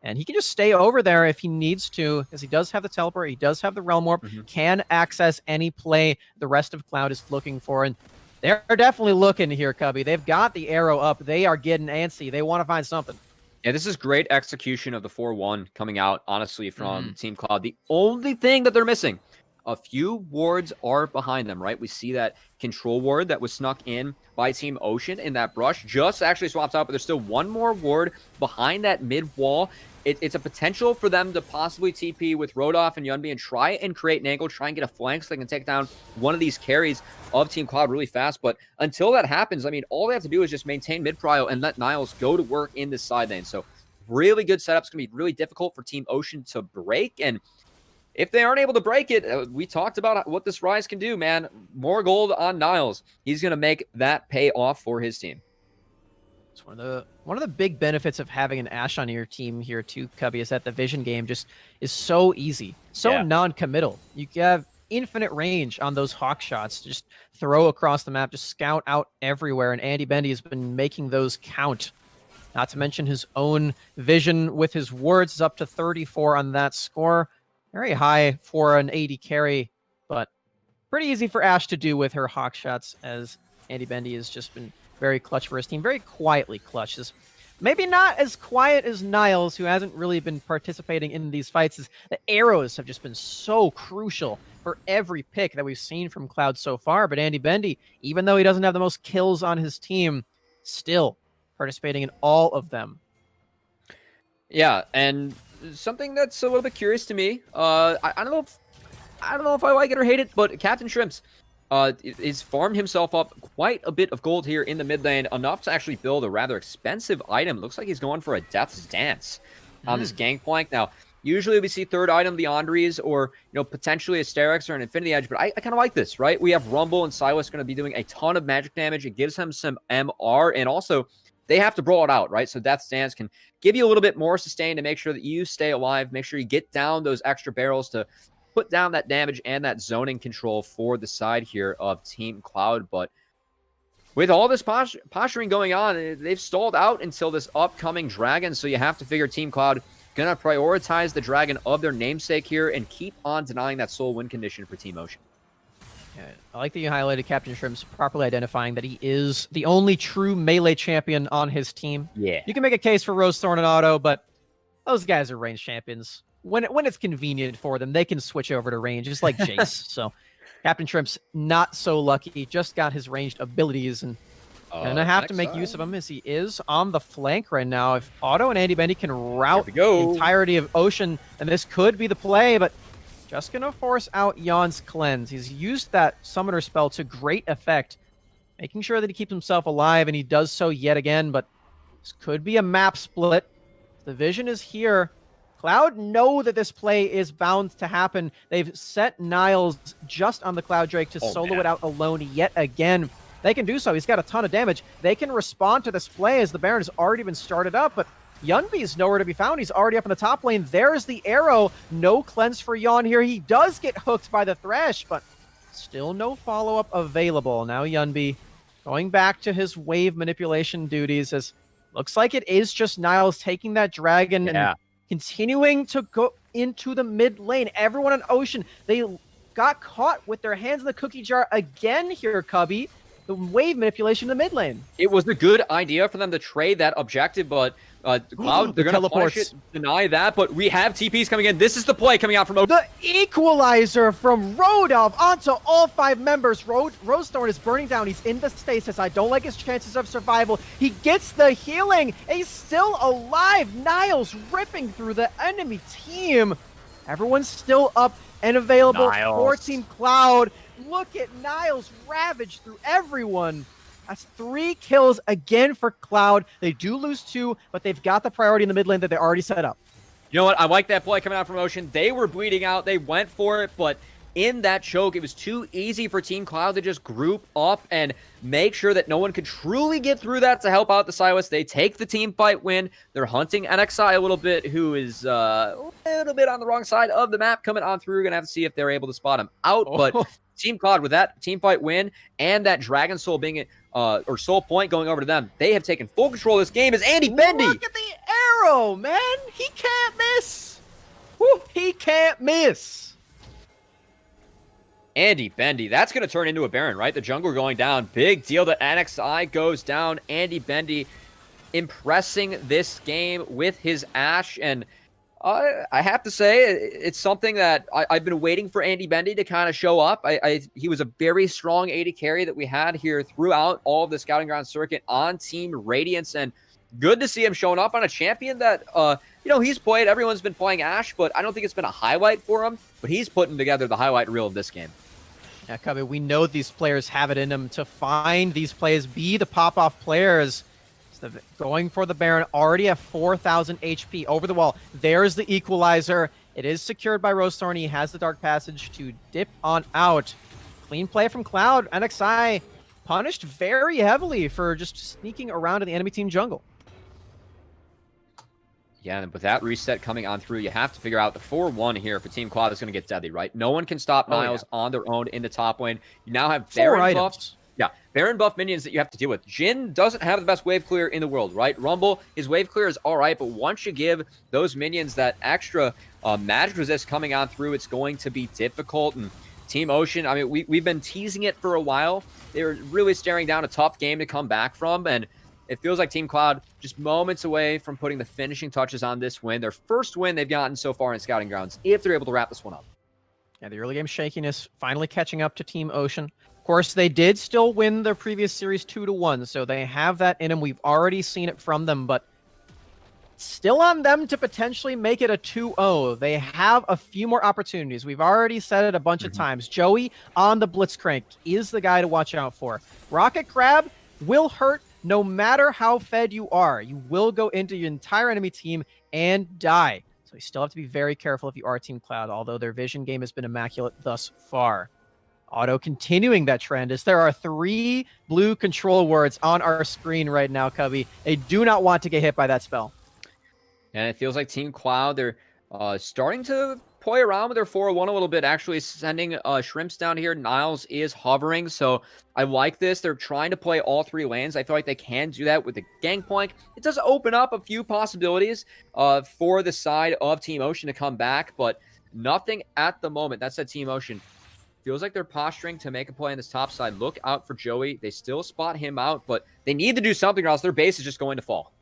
[SPEAKER 1] And he can just stay over there if he needs to, because he does have the teleport, he does have the Realm Warp, can access any play the rest of Cloud is looking for. And they're definitely looking here, Cubby. They've got the arrow up. They are getting antsy. They want to find something.
[SPEAKER 2] Yeah, this is great execution of the 4-1 coming out, honestly, from Team Cloud. The only thing that they're missing, a few wards are behind them, right? We see that control ward that was snuck in by Team Ocean in that brush just actually swaps out, but there's still one more ward behind that mid wall. It's a potential for them to possibly TP with Rodolph and Yunbi and try and create an angle, try and get a flank so they can take down one of these carries of Team Cloud really fast. But until that happens, I mean, all they have to do is just maintain mid-prio and let Niles go to work in this side lane. So really good setups. Going to be really difficult for Team Ocean to break. And if they aren't able to break it, we talked about what this Rise can do, man. More gold on Niles. He's going to make that pay off for his team.
[SPEAKER 1] It's one of the big benefits of having an Ashe on your team here too, Cubby, is that the vision game just is so easy, so non-committal. You have infinite range on those hawk shots. Just throw across the map, just scout out everywhere, and Andy Bendy has been making those count. Not to mention his own vision with his wards is up to 34 on that score. Very high for an 80 carry, but pretty easy for Ashe to do with her hawk shots, as Andy Bendy has just been very clutch for his team. Very quietly clutch. Maybe not as quiet as Niles, who hasn't really been participating in these fights. As the arrows have just been so crucial for every pick that we've seen from Cloud so far. But Andy Bendy, even though he doesn't have the most kills on his team, still participating in all of them.
[SPEAKER 2] Yeah, and something that's a little bit curious to me. I don't know if I like it or hate it, but Captain Shrimps is farmed himself up quite a bit of gold here in the mid lane, enough to actually build a rather expensive item. Looks like he's going for a Death's Dance on this Gangplank. Now, usually we see third item, the Andres, or potentially a Sterix or an Infinity Edge, but I kind of like this, right? We have Rumble and Silas going to be doing a ton of magic damage. It gives him some MR, and also they have to brawl it out, right? So Death's Dance can give you a little bit more sustain to make sure that you stay alive, make sure you get down those extra barrels to put down that damage and that zoning control for the side here of Team Cloud. But with all this posturing going on, they've stalled out until this upcoming dragon, so you have to figure Team Cloud gonna prioritize the dragon of their namesake here and keep on denying that soul win condition for Team Ocean.
[SPEAKER 1] Yeah, I like that you highlighted Captain Shrimps, properly identifying that he is the only true melee champion on his team.
[SPEAKER 2] Yeah.
[SPEAKER 1] You can make a case for Rose Thorn and Otto, but those guys are range champions. When it's convenient for them, they can switch over to range, just like Jace. So Captain Shrimps, not so lucky. Just got his ranged abilities, and gonna have to make use of him, as he is on the flank right now. If Otto and Andy Bendy can route the entirety of Ocean, then this could be the play, but just gonna force out Yon's Cleanse. He's used that summoner spell to great effect, making sure that he keeps himself alive, and he does so yet again, but this could be a map split. The vision is here. Cloud know that this play is bound to happen. They've set Niles just on the Cloud Drake to solo it out alone yet again. They can do so. He's got a ton of damage. They can respond to this play as the Baron has already been started up, but Yunbi is nowhere to be found. He's already up in the top lane. There's the arrow. No cleanse for Yon here. He does get hooked by the Thresh, but still no follow-up available. Now Yunbi going back to his wave manipulation duties, as looks like it is just Niles taking that dragon and continuing to go into the mid lane. Everyone on Ocean, they got caught with their hands in the cookie jar again here, Cubby. The wave manipulation in the mid lane. It
[SPEAKER 2] was a good idea for them to trade that objective, but Cloud, they're going to punish it, deny that, but we have TPs coming in. This is the play coming out from
[SPEAKER 1] the equalizer from Rodolph onto all 5 members. Rosethorn is burning down. He's in the stasis. I don't like his chances of survival. He gets the healing. He's still alive. Niles ripping through the enemy team. Everyone's still up and available for Team Cloud. Look at Niles ravage through everyone. That's 3 kills again for Cloud. They do lose 2, but they've got the priority in the mid lane that they already set up.
[SPEAKER 2] You know what? I like that play coming out from Ocean. They were bleeding out. They went for it, but in that choke, it was too easy for Team Cloud to just group up and make sure that no one could truly get through that to help out the Silas. They take the team fight win. They're hunting NXI a little bit, who is a little bit on the wrong side of the map coming on through. We're going to have to see if they're able to spot him out, but Team Cloud, with that team fight win and that Dragon Soul being or Soul Point going over to them, they have taken full control of this game. As Andy Bendy,
[SPEAKER 1] look at the arrow, man. He can't miss. Woo, he can't miss.
[SPEAKER 2] Andy Bendy, that's going to turn into a Baron, right? The jungler going down. Big deal that NXI goes down. Andy Bendy impressing this game with his Ashe, and I have to say, it's something that I've been waiting for Andy Bendy to kind of show up. He was a very strong 80 carry that we had here throughout all of the Scouting Ground circuit on Team Radiance, and good to see him showing up on a champion that, he's played. Everyone's been playing Ashe, but I don't think it's been a highlight for him, but he's putting together the highlight reel of this game.
[SPEAKER 1] Yeah, Cubby, we know these players have it in them to find these plays, be the pop-off players. Going for the Baron, already at 4,000 HP over the wall. There's the equalizer. It is secured by Rosethorn. He has the Dark Passage to dip on out. Clean play from Cloud. NXI punished very heavily for just sneaking around in the enemy team jungle.
[SPEAKER 2] Yeah, and with that reset coming on through, you have to figure out the 4-1 here for Team Cloud is going to get deadly, right? No one can stop Niles on their own in the top lane. You now have Baron buffs. Yeah, Baron buff minions that you have to deal with. Jhin doesn't have the best wave clear in the world, right? Rumble, his wave clear is all right, but once you give those minions that extra magic resist coming on through, it's going to be difficult. And Team Ocean, I mean, we've been teasing it for a while. They were really staring down a tough game to come back from, and it feels like Team Cloud just moments away from putting the finishing touches on this win. Their first win they've gotten so far in Scouting Grounds, if they're able to wrap this one up.
[SPEAKER 1] Yeah, the early game shakiness finally catching up to Team Ocean. Of course, they did still win their previous series 2-1, so they have that in them. We've already seen it from them, but still on them to potentially make it a 2-0. They have a few more opportunities. We've already said it a bunch of times. Joey on the Blitzcrank is the guy to watch out for. Rocket Crab will hurt no matter how fed you are. You will go into your entire enemy team and die. So you still have to be very careful if you are Team Cloud, although their vision game has been immaculate thus far. Auto continuing that trend as there are 3 blue control words on our screen right now, Cubby. They do not want to get hit by that spell.
[SPEAKER 2] And it feels like Team Cloud, they're starting to play around with their 4-1 a little bit, actually sending Shrimps down here. Niles is hovering, so I like this. They're trying to play all 3 lanes. I feel like they can do that with the Gangplank. It does open up a few possibilities for the side of Team Ocean to come back, but nothing at the moment. That said, Team Ocean feels like they're posturing to make a play on this top side. Look out for Joey. They still spot him out, but they need to do something or else their base is just going to fall.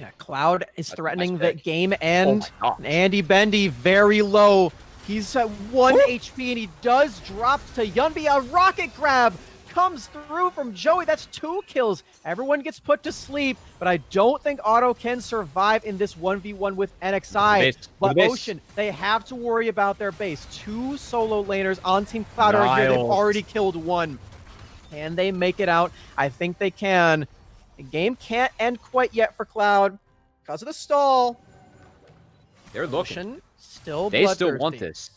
[SPEAKER 1] Yeah, Cloud is threatening the game end. Andy Bendy very low. He's at 1 HP and he does drop to Yunbi. A rocket grab comes through from Joey. That's 2 kills. Everyone gets put to sleep, but I don't think Auto can survive in this 1v1 with NXI. But Ocean, they have to worry about their base. 2 solo laners on Team Cloud are here. They've already killed 1. Can they make it out? I think they can. The game can't end quite yet for Cloud because of the stall.
[SPEAKER 2] They're looking.
[SPEAKER 1] Still
[SPEAKER 2] they still want this.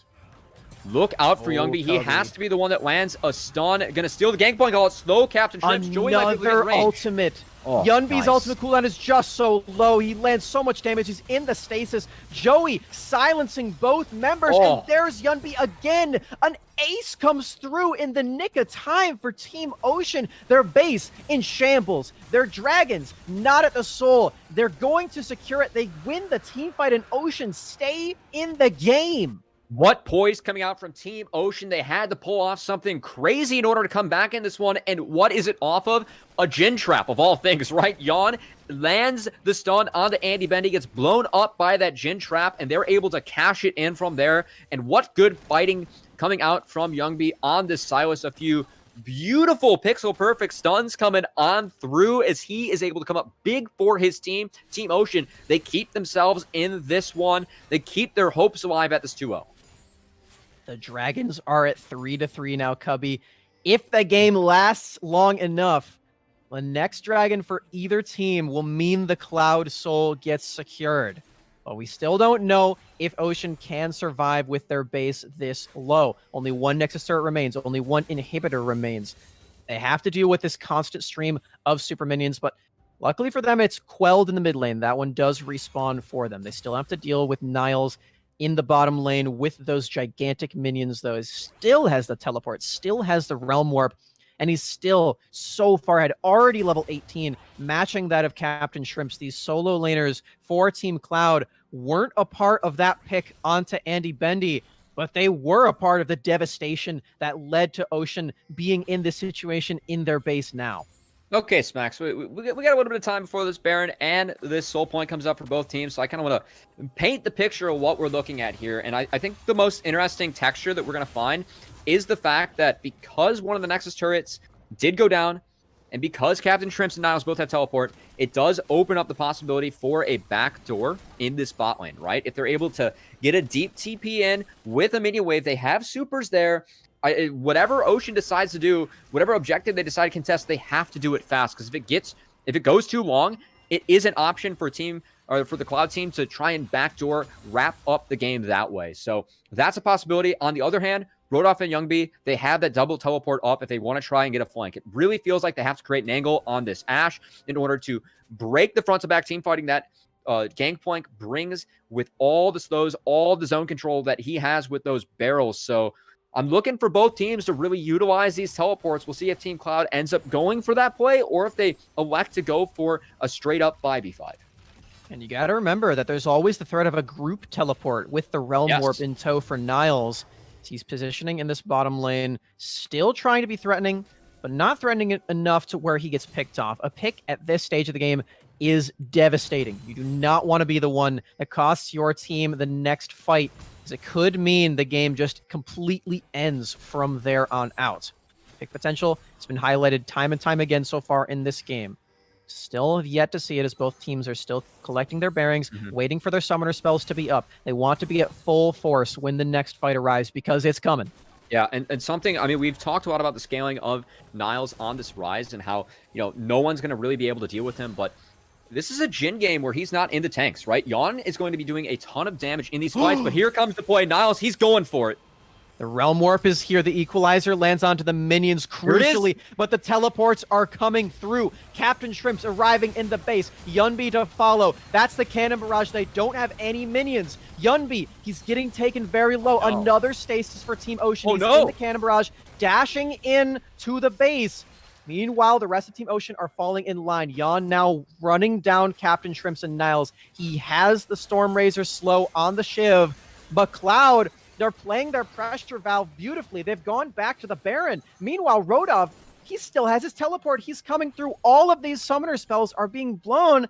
[SPEAKER 2] Look out for Youngby. He has to be the one that lands a stun. Gonna steal the Gangplank. Oh, slow Captain Shrimps.
[SPEAKER 1] Another ultimate. Yunbi's ultimate cooldown is just so low. He lands so much damage. He's in the stasis. Joey silencing both members. And there's Yunbi again. An ace comes through in the nick of time for Team Ocean. Their base in shambles. Their dragons not at the soul. They're going to secure it. They win the team fight and Ocean stay in the game.
[SPEAKER 2] What poise coming out from Team Ocean. They had to pull off something crazy in order to come back in this one. And what is it off of? A Jhin trap of all things, right? Yawn lands the stun onto Andy Bendy, gets blown up by that Jhin trap, and they're able to cash it in from there. And what good fighting coming out from Youngby on this Silas. A few beautiful pixel perfect stuns coming on through as he is able to come up big for his team. Team Ocean, they keep themselves in this one. They keep their hopes alive at this 2-0.
[SPEAKER 1] The Dragons are at 3-3 now, Cubby. If the game lasts long enough, the next dragon for either team will mean the Cloud Soul gets secured. But we still don't know if Ocean can survive with their base this low. Only 1 Nexus turret remains. Only 1 inhibitor remains. They have to deal with this constant stream of super minions, but luckily for them, it's quelled in the mid lane. That one does respawn for them. They still have to deal with Niles in the bottom lane with those gigantic minions, though. He still has the teleport, still has the realm warp, and he's still so far ahead, already level 18, matching that of Captain Shrimps. These solo laners for Team Cloud weren't a part of that pick onto Andy Bendy, but they were a part of the devastation that led to Ocean being in this situation in their base now.
[SPEAKER 2] Okay, Smacks, we got a little bit of time before this Baron and this Soul Point comes up for both teams, so I kind of want to paint the picture of what we're looking at here. And I think the most interesting texture that we're going to find is the fact that because one of the Nexus turrets did go down, and because Captain Shrimps and Niles both have teleport, it does open up the possibility for a backdoor in this bot lane, right? If they're able to get a deep TP in with a minion wave, they have supers there. Whatever Ocean decides to do, whatever objective they decide to contest, they have to do it fast. Because if it goes too long, it is an option for Team or for the Cloud team to try and backdoor wrap up the game that way. So that's a possibility. On the other hand, Rodolph and Youngby, they have that double teleport up if they want to try and get a flank. It really feels like they have to create an angle on this Ashe in order to break the front to back team fighting that Gangplank brings with all the slows, all the zone control that he has with those barrels. So I'm looking for both teams to really utilize these teleports. We'll see if Team Cloud ends up going for that play or if they elect to go for a straight up 5v5.
[SPEAKER 1] And you got to remember that there's always the threat of a group teleport with the Realm Warp in tow for Niles. He's positioning in this bottom lane, still trying to be threatening, but not threatening it enough to where he gets picked off. A pick at this stage of the game is devastating. You do not want to be the one that costs your team the next fight, because it could mean the game just completely ends from there on out. Pick potential, it's been highlighted time and time again so far in this game. Still have yet to see it, as both teams are still collecting their bearings, waiting for their summoner spells to be up. They want to be at full force when the next fight arrives, because it's coming.
[SPEAKER 2] Yeah, and something, I mean, we've talked a lot about the scaling of Niles on this Rise and how, no one's going to really be able to deal with him, but this is a Jhin game where he's not in the tanks, right? Yon is going to be doing a ton of damage in these fights, but here comes the play. Niles, he's going for it.
[SPEAKER 1] The Realm Warp is here. The Equalizer lands onto the minions crucially, but the teleports are coming through. Captain Shrimp's arriving in the base. Yunbi to follow. That's the cannon barrage. They don't have any minions. Yunbi, he's getting taken very low. Another stasis for Team Ocean. He's in the cannon barrage, dashing in to the base. Meanwhile, the rest of Team Ocean are falling in line. Yon now running down Captain Shrimps and Niles. He has the Storm Razor slow on the Shiv, but Cloud, they're playing their pressure valve beautifully. They've gone back to the Baron. Meanwhile, Rodov, he still has his teleport. He's coming through. All of these summoner spells are being blown.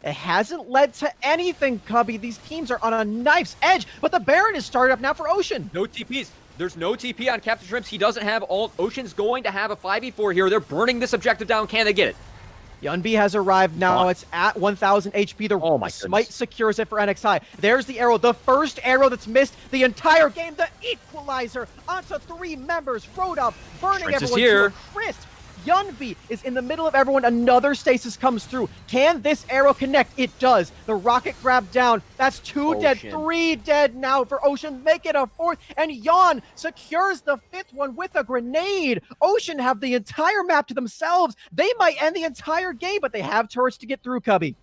[SPEAKER 1] It hasn't led to anything, Cubby. These teams are on a knife's edge, but the Baron is started up now for Ocean.
[SPEAKER 2] No TPs. There's no TP on Captain Shrimps. He doesn't have all. Ocean's going to have a 5v4 here. They're burning this objective down. Can they get it?
[SPEAKER 1] Yunbi has arrived now. It's at 1,000 HP. The Smite secures it for NXI. There's the arrow. The first arrow that's missed the entire game. The Equalizer onto 3 members. Rodov burning everyone to a crisp. Yunbi is in the middle of everyone. Another stasis comes through. Can this arrow connect? It does. The rocket grab down. That's 2 dead. 3 dead now for Ocean. Make it a 4th. And Yon secures the 5th one with a grenade. Ocean have the entire map to themselves. They might end the entire game, but they have turrets to get through, Cubby.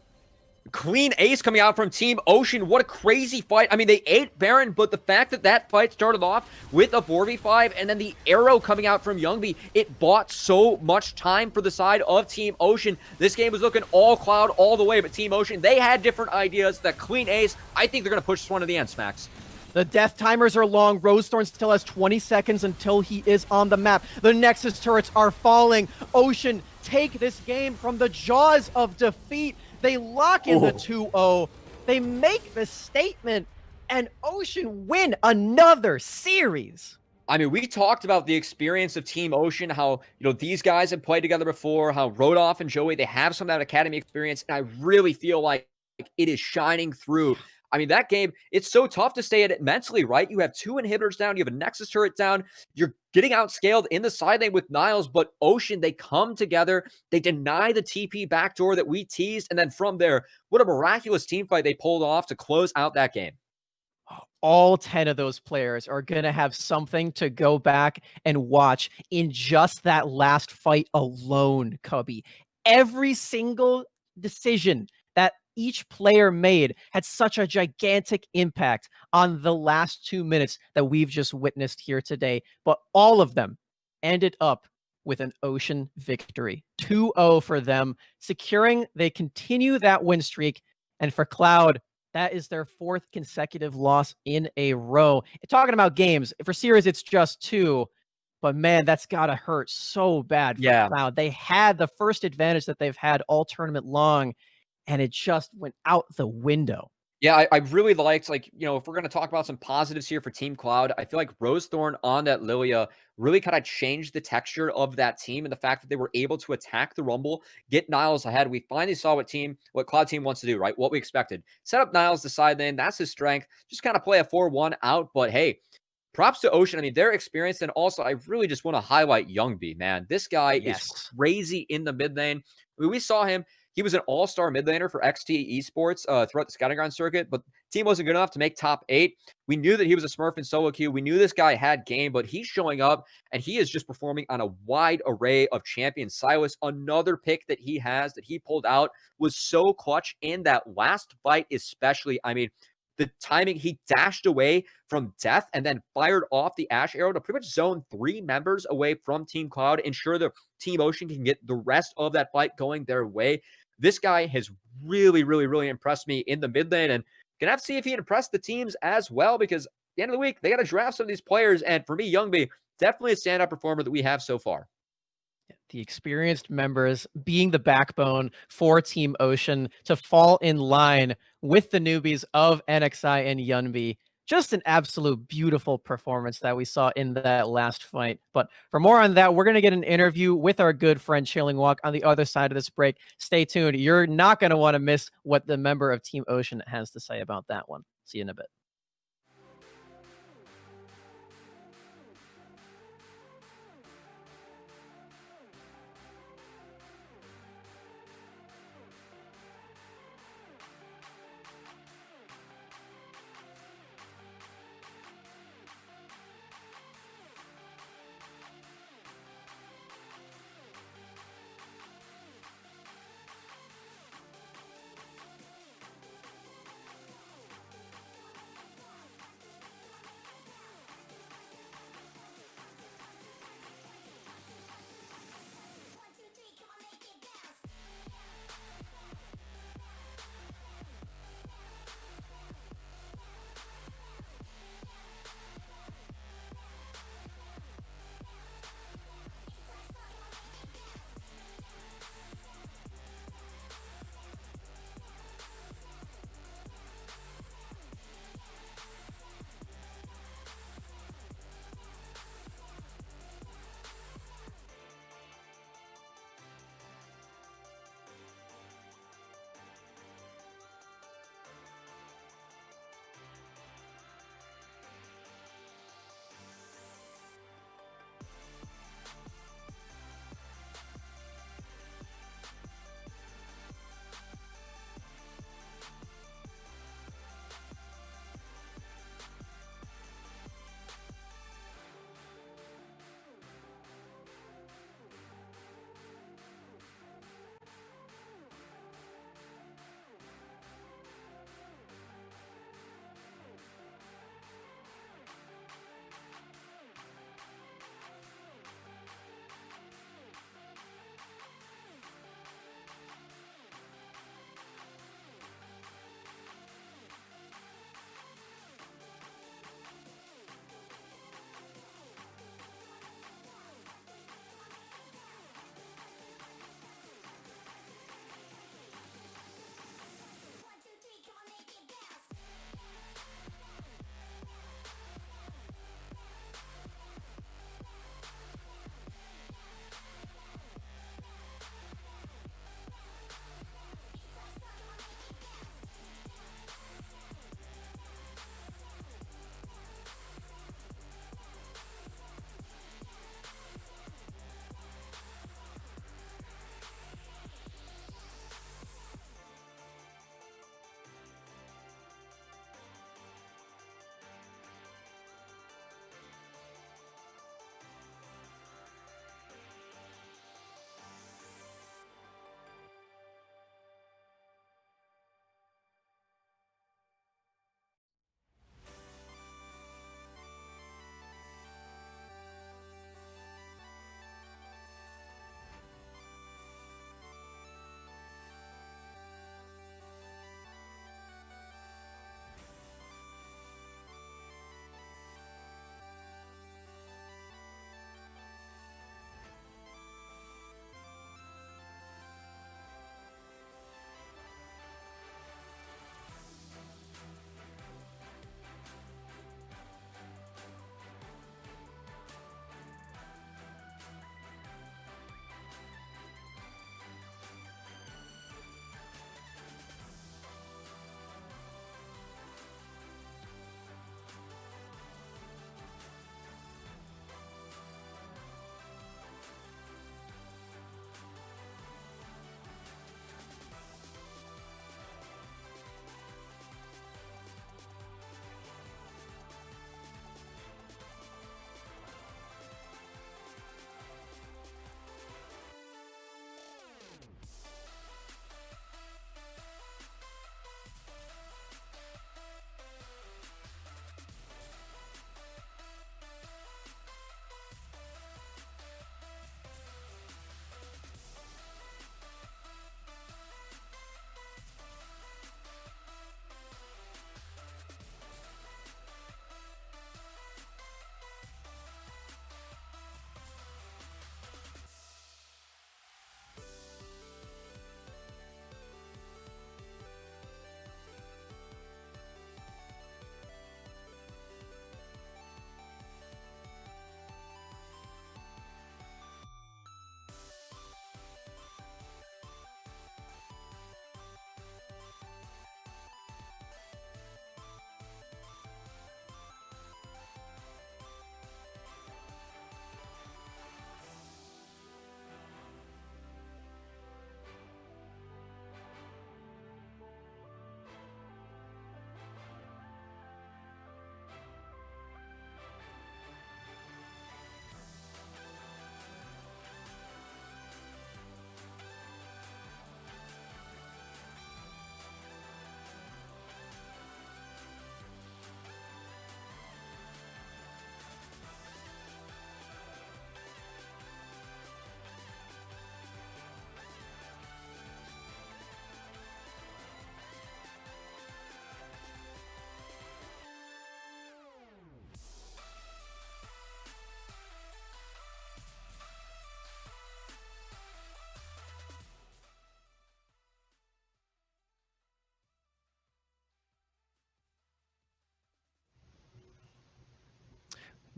[SPEAKER 2] Clean ace coming out from Team Ocean. What a crazy fight. I mean, they ate Baron, but the fact that that fight started off with a 4v5 and then the arrow coming out from Youngby, it bought so much time for the side of Team Ocean. This game was looking all Cloud all the way, but Team Ocean, they had different ideas. That clean ace, I think they're going to push this one to the end, Smacks.
[SPEAKER 1] The death timers are long. Rosethorn still has 20 seconds until he is on the map. The Nexus turrets are falling. Ocean take this game from the jaws of defeat. They lock in the 2-0. They make the statement, and Ocean win another series.
[SPEAKER 2] I mean, we talked about the experience of Team Ocean, how, these guys have played together before, how Rodolph and Joey, they have some of that academy experience, and I really feel like it is shining through. I mean, that game, it's so tough to stay at it mentally, right? You have 2 inhibitors down, you have a Nexus turret down, you're getting outscaled in the side lane with Niles, but Ocean, they come together, they deny the TP backdoor that we teased, and then from there, what a miraculous team fight they pulled off to close out that game.
[SPEAKER 1] All 10 of those players are going to have something to go back and watch in just that last fight alone, Cubby. Every single decision that each player made had such a gigantic impact on the last 2 minutes that we've just witnessed here today. But all of them ended up with an Ocean victory. 2-0 for them, securing they continue that win streak. And for Cloud, that is their 4th consecutive loss in a row. Talking about games, for series, it's just 2. But man, that's got to hurt so bad for Cloud. They had the first advantage that they've had all tournament long, and it just went out the window.
[SPEAKER 2] Yeah, I really liked, if we're going to talk about some positives here for Team Cloud, I feel like Rosethorn on that Lilia really kind of changed the texture of that team, and the fact that they were able to attack the Rumble, get Niles ahead. We finally saw what Cloud team wants to do, right? What we expected. Set up Niles the side lane. That's his strength. Just kind of play a 4-1 out, but hey, props to Ocean. I mean, their experience, and also I really just want to highlight Youngby, man. This guy is crazy in the mid lane. I mean, we saw him He was an all-star mid laner for XT Esports throughout the scouting ground circuit, but team wasn't good enough to make top 8. We knew that he was a Smurf in solo queue. We knew this guy had game, but he's showing up and he is just performing on a wide array of champions. Silas, another pick that he has that he pulled out, was so clutch in that last fight, especially. I mean, the timing, he dashed away from death and then fired off the Ash arrow to pretty much zone 3 members away from Team Cloud, ensure the Team Ocean can get the rest of that fight going their way. This guy has really impressed me in the mid lane, and gonna have to see if he impressed the teams as well, because at the end of the week, they got to draft some of these players. And for me, Youngby, definitely a standout performer that we have so far.
[SPEAKER 1] The experienced members being the backbone for Team Ocean to fall in line with the newbies of NXI and Yunbi. Just an absolute beautiful performance that we saw in that last fight. But for more on that, we're going to get an interview with our good friend Chilling Walk on the other side of this break. Stay tuned. You're not going to want to miss what the member of Team Ocean has to say about that one. See you in a bit.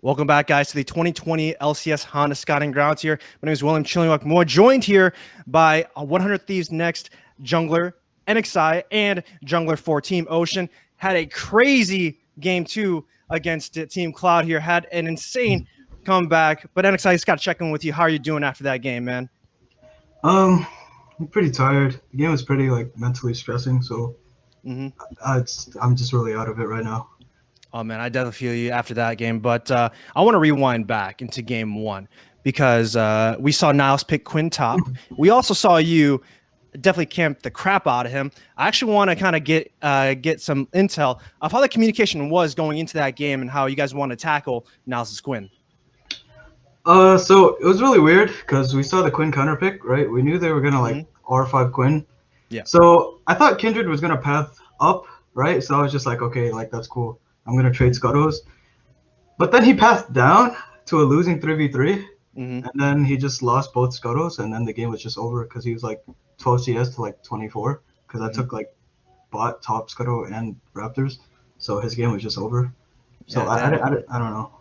[SPEAKER 3] Welcome back, guys, to the 2020 LCS Honda Scouting Grounds here. My name is William Chillingwalk Moore, joined here by 100 Thieves Next jungler, NXI, and jungler for Team Ocean. Had a crazy game 2 against Team Cloud here. Had an insane comeback. But NXI, just got to check in with you. How are you doing after that game, man?
[SPEAKER 4] I'm pretty tired. The game was pretty mentally stressing, so I'm just really out of it right now.
[SPEAKER 3] Oh, man, I definitely feel you after that game. But I want to rewind back into game 1 because we saw Niles pick Quinn top. We also saw you definitely camp the crap out of him. I actually want to kind of get some intel of how the communication was going into that game and how you guys want to tackle Niles' Quinn.
[SPEAKER 4] So it was really weird because we saw the Quinn counter pick, right? We knew they were gonna R5 Quinn.
[SPEAKER 3] Yeah.
[SPEAKER 4] So I thought Kindred was gonna path up, right? So I was just like, okay, that's cool. I'm gonna trade Scuttles. But then he passed down to a losing 3v3, and then he just lost both Scuttles, and then the game was just over because he was 12 CS to 24 because I took bot, top, Scuttle, and Raptors, so his game was just over. So
[SPEAKER 3] Yeah,
[SPEAKER 4] I don't know.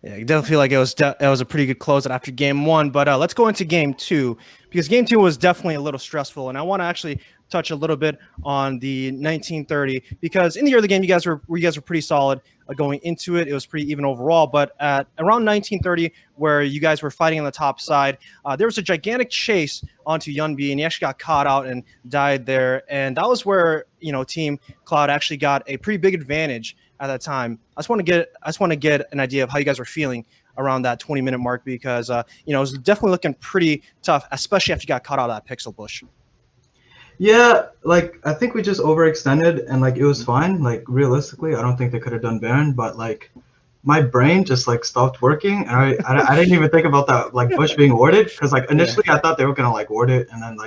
[SPEAKER 3] Yeah, you definitely feel like it was a pretty good closeout after game 1. But let's go into game 2 because game 2 was definitely a little stressful, and I want to actually touch a little bit on the 1930 because in the early game you guys were pretty solid going into it. It was pretty even overall, but at around 1930 where you guys were fighting on the top side, there was a gigantic chase onto Yunbi, and he actually got caught out and died there. And that was where Team Cloud actually got a pretty big advantage at that time. I just want to get an idea of how you guys were feeling around that 20-minute mark because it was definitely looking pretty tough, especially after you got caught out of that pixel bush.
[SPEAKER 4] Yeah, I think we just overextended and it was fine. Realistically, I don't think they could have done Baron, but my brain just stopped working, and I didn't even think about that bush being warded because initially I thought they were gonna ward it, and then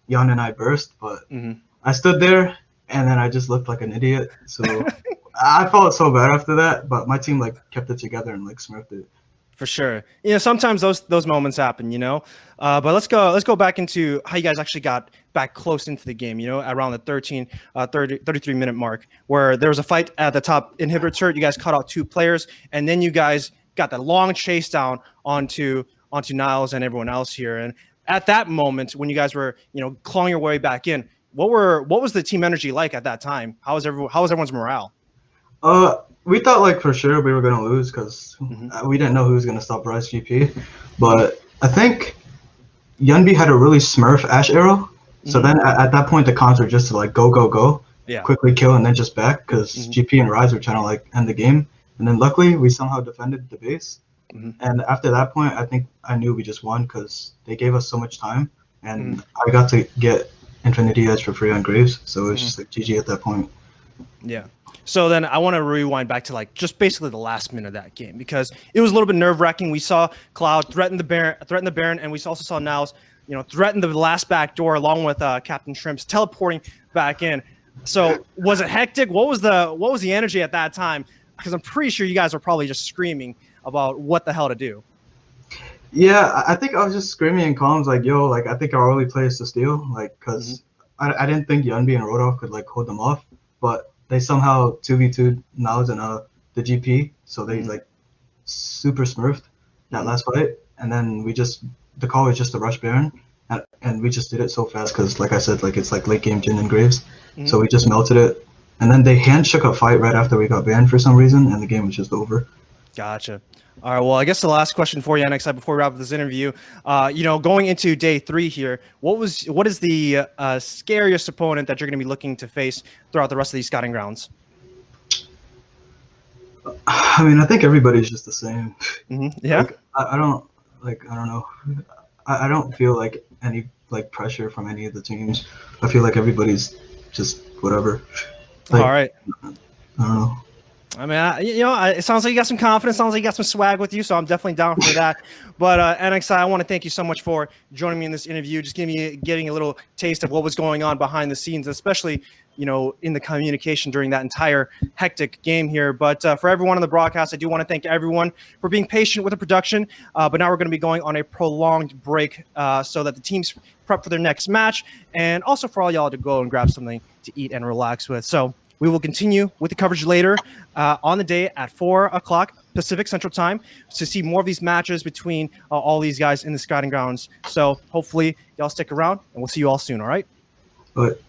[SPEAKER 4] Yan and I burst, but I stood there and then I just looked like an idiot. So I felt so bad after that, but my team kept it together and smurfed it.
[SPEAKER 3] For sure. Sometimes those moments happen, but let's go back into how you guys actually got back close into the game, around the 33-minute mark where there was a fight at the top inhibitor turret. You guys caught out 2 players, and then you guys got that long chase down onto Niles and everyone else here. And at that moment when you guys were, clawing your way back in, what was the team energy like at that time? How was everyone's morale?
[SPEAKER 4] We thought for sure we were gonna lose because we didn't know who was gonna stop Rise GP, but I think Yunbi had a really smurf Ash arrow, so then at that point the cons were just to go, quickly kill and then just back because GP and Rise were trying to end the game, and then luckily we somehow defended the base, and after that point I knew we just won because they gave us so much time, and I got to get Infinity Edge for free on Graves, so it was just GG at that point.
[SPEAKER 3] Yeah. So then I want to rewind back to just basically the last minute of that game because it was a little bit nerve-wracking. We saw Cloud threaten the Baron, and we also saw Niles, threaten the last back door along with Captain Shrimps teleporting back in. So was it hectic? What was the energy at that time? Because I'm pretty sure you guys were probably just screaming about what the hell to do.
[SPEAKER 4] Yeah, I think I was just screaming in comms yo, I think our early play is to steal, because I didn't think Yunbi and Rodolph could hold them off, but they somehow 2v2'd Niles and the GP, so they super smurfed that last fight, and then the call was just to rush Baron, and we just did it so fast because I said it's late game Jhin and Graves, so we just melted it, and then they hand shook a fight right after we got banned for some reason, and the game was just over.
[SPEAKER 3] Gotcha. All right, well, I guess the last question for you, NXI, before we wrap up this interview, going into day 3 here, what is the scariest opponent that you're going to be looking to face throughout the rest of these scouting grounds?
[SPEAKER 4] I mean, I think everybody's just the same.
[SPEAKER 3] Yeah.
[SPEAKER 4] I don't know. I don't feel any pressure from any of the teams. I feel everybody's just whatever.
[SPEAKER 3] All right.
[SPEAKER 4] I don't know.
[SPEAKER 3] I mean, it sounds like you got some confidence. Sounds like you got some swag with you, so I'm definitely down for that. But NXI, I want to thank you so much for joining me in this interview, just getting a little taste of what was going on behind the scenes, especially in the communication during that entire hectic game here. But for everyone on the broadcast, I do want to thank everyone for being patient with the production. But now we're going to be going on a prolonged break so that the teams prep for their next match, and also for all y'all to go and grab something to eat and relax with. So we will continue with the coverage later on the day at 4 o'clock Pacific Central Time to see more of these matches between all these guys in the scouting grounds. So hopefully y'all stick around, and we'll see you all soon. All right.
[SPEAKER 4] But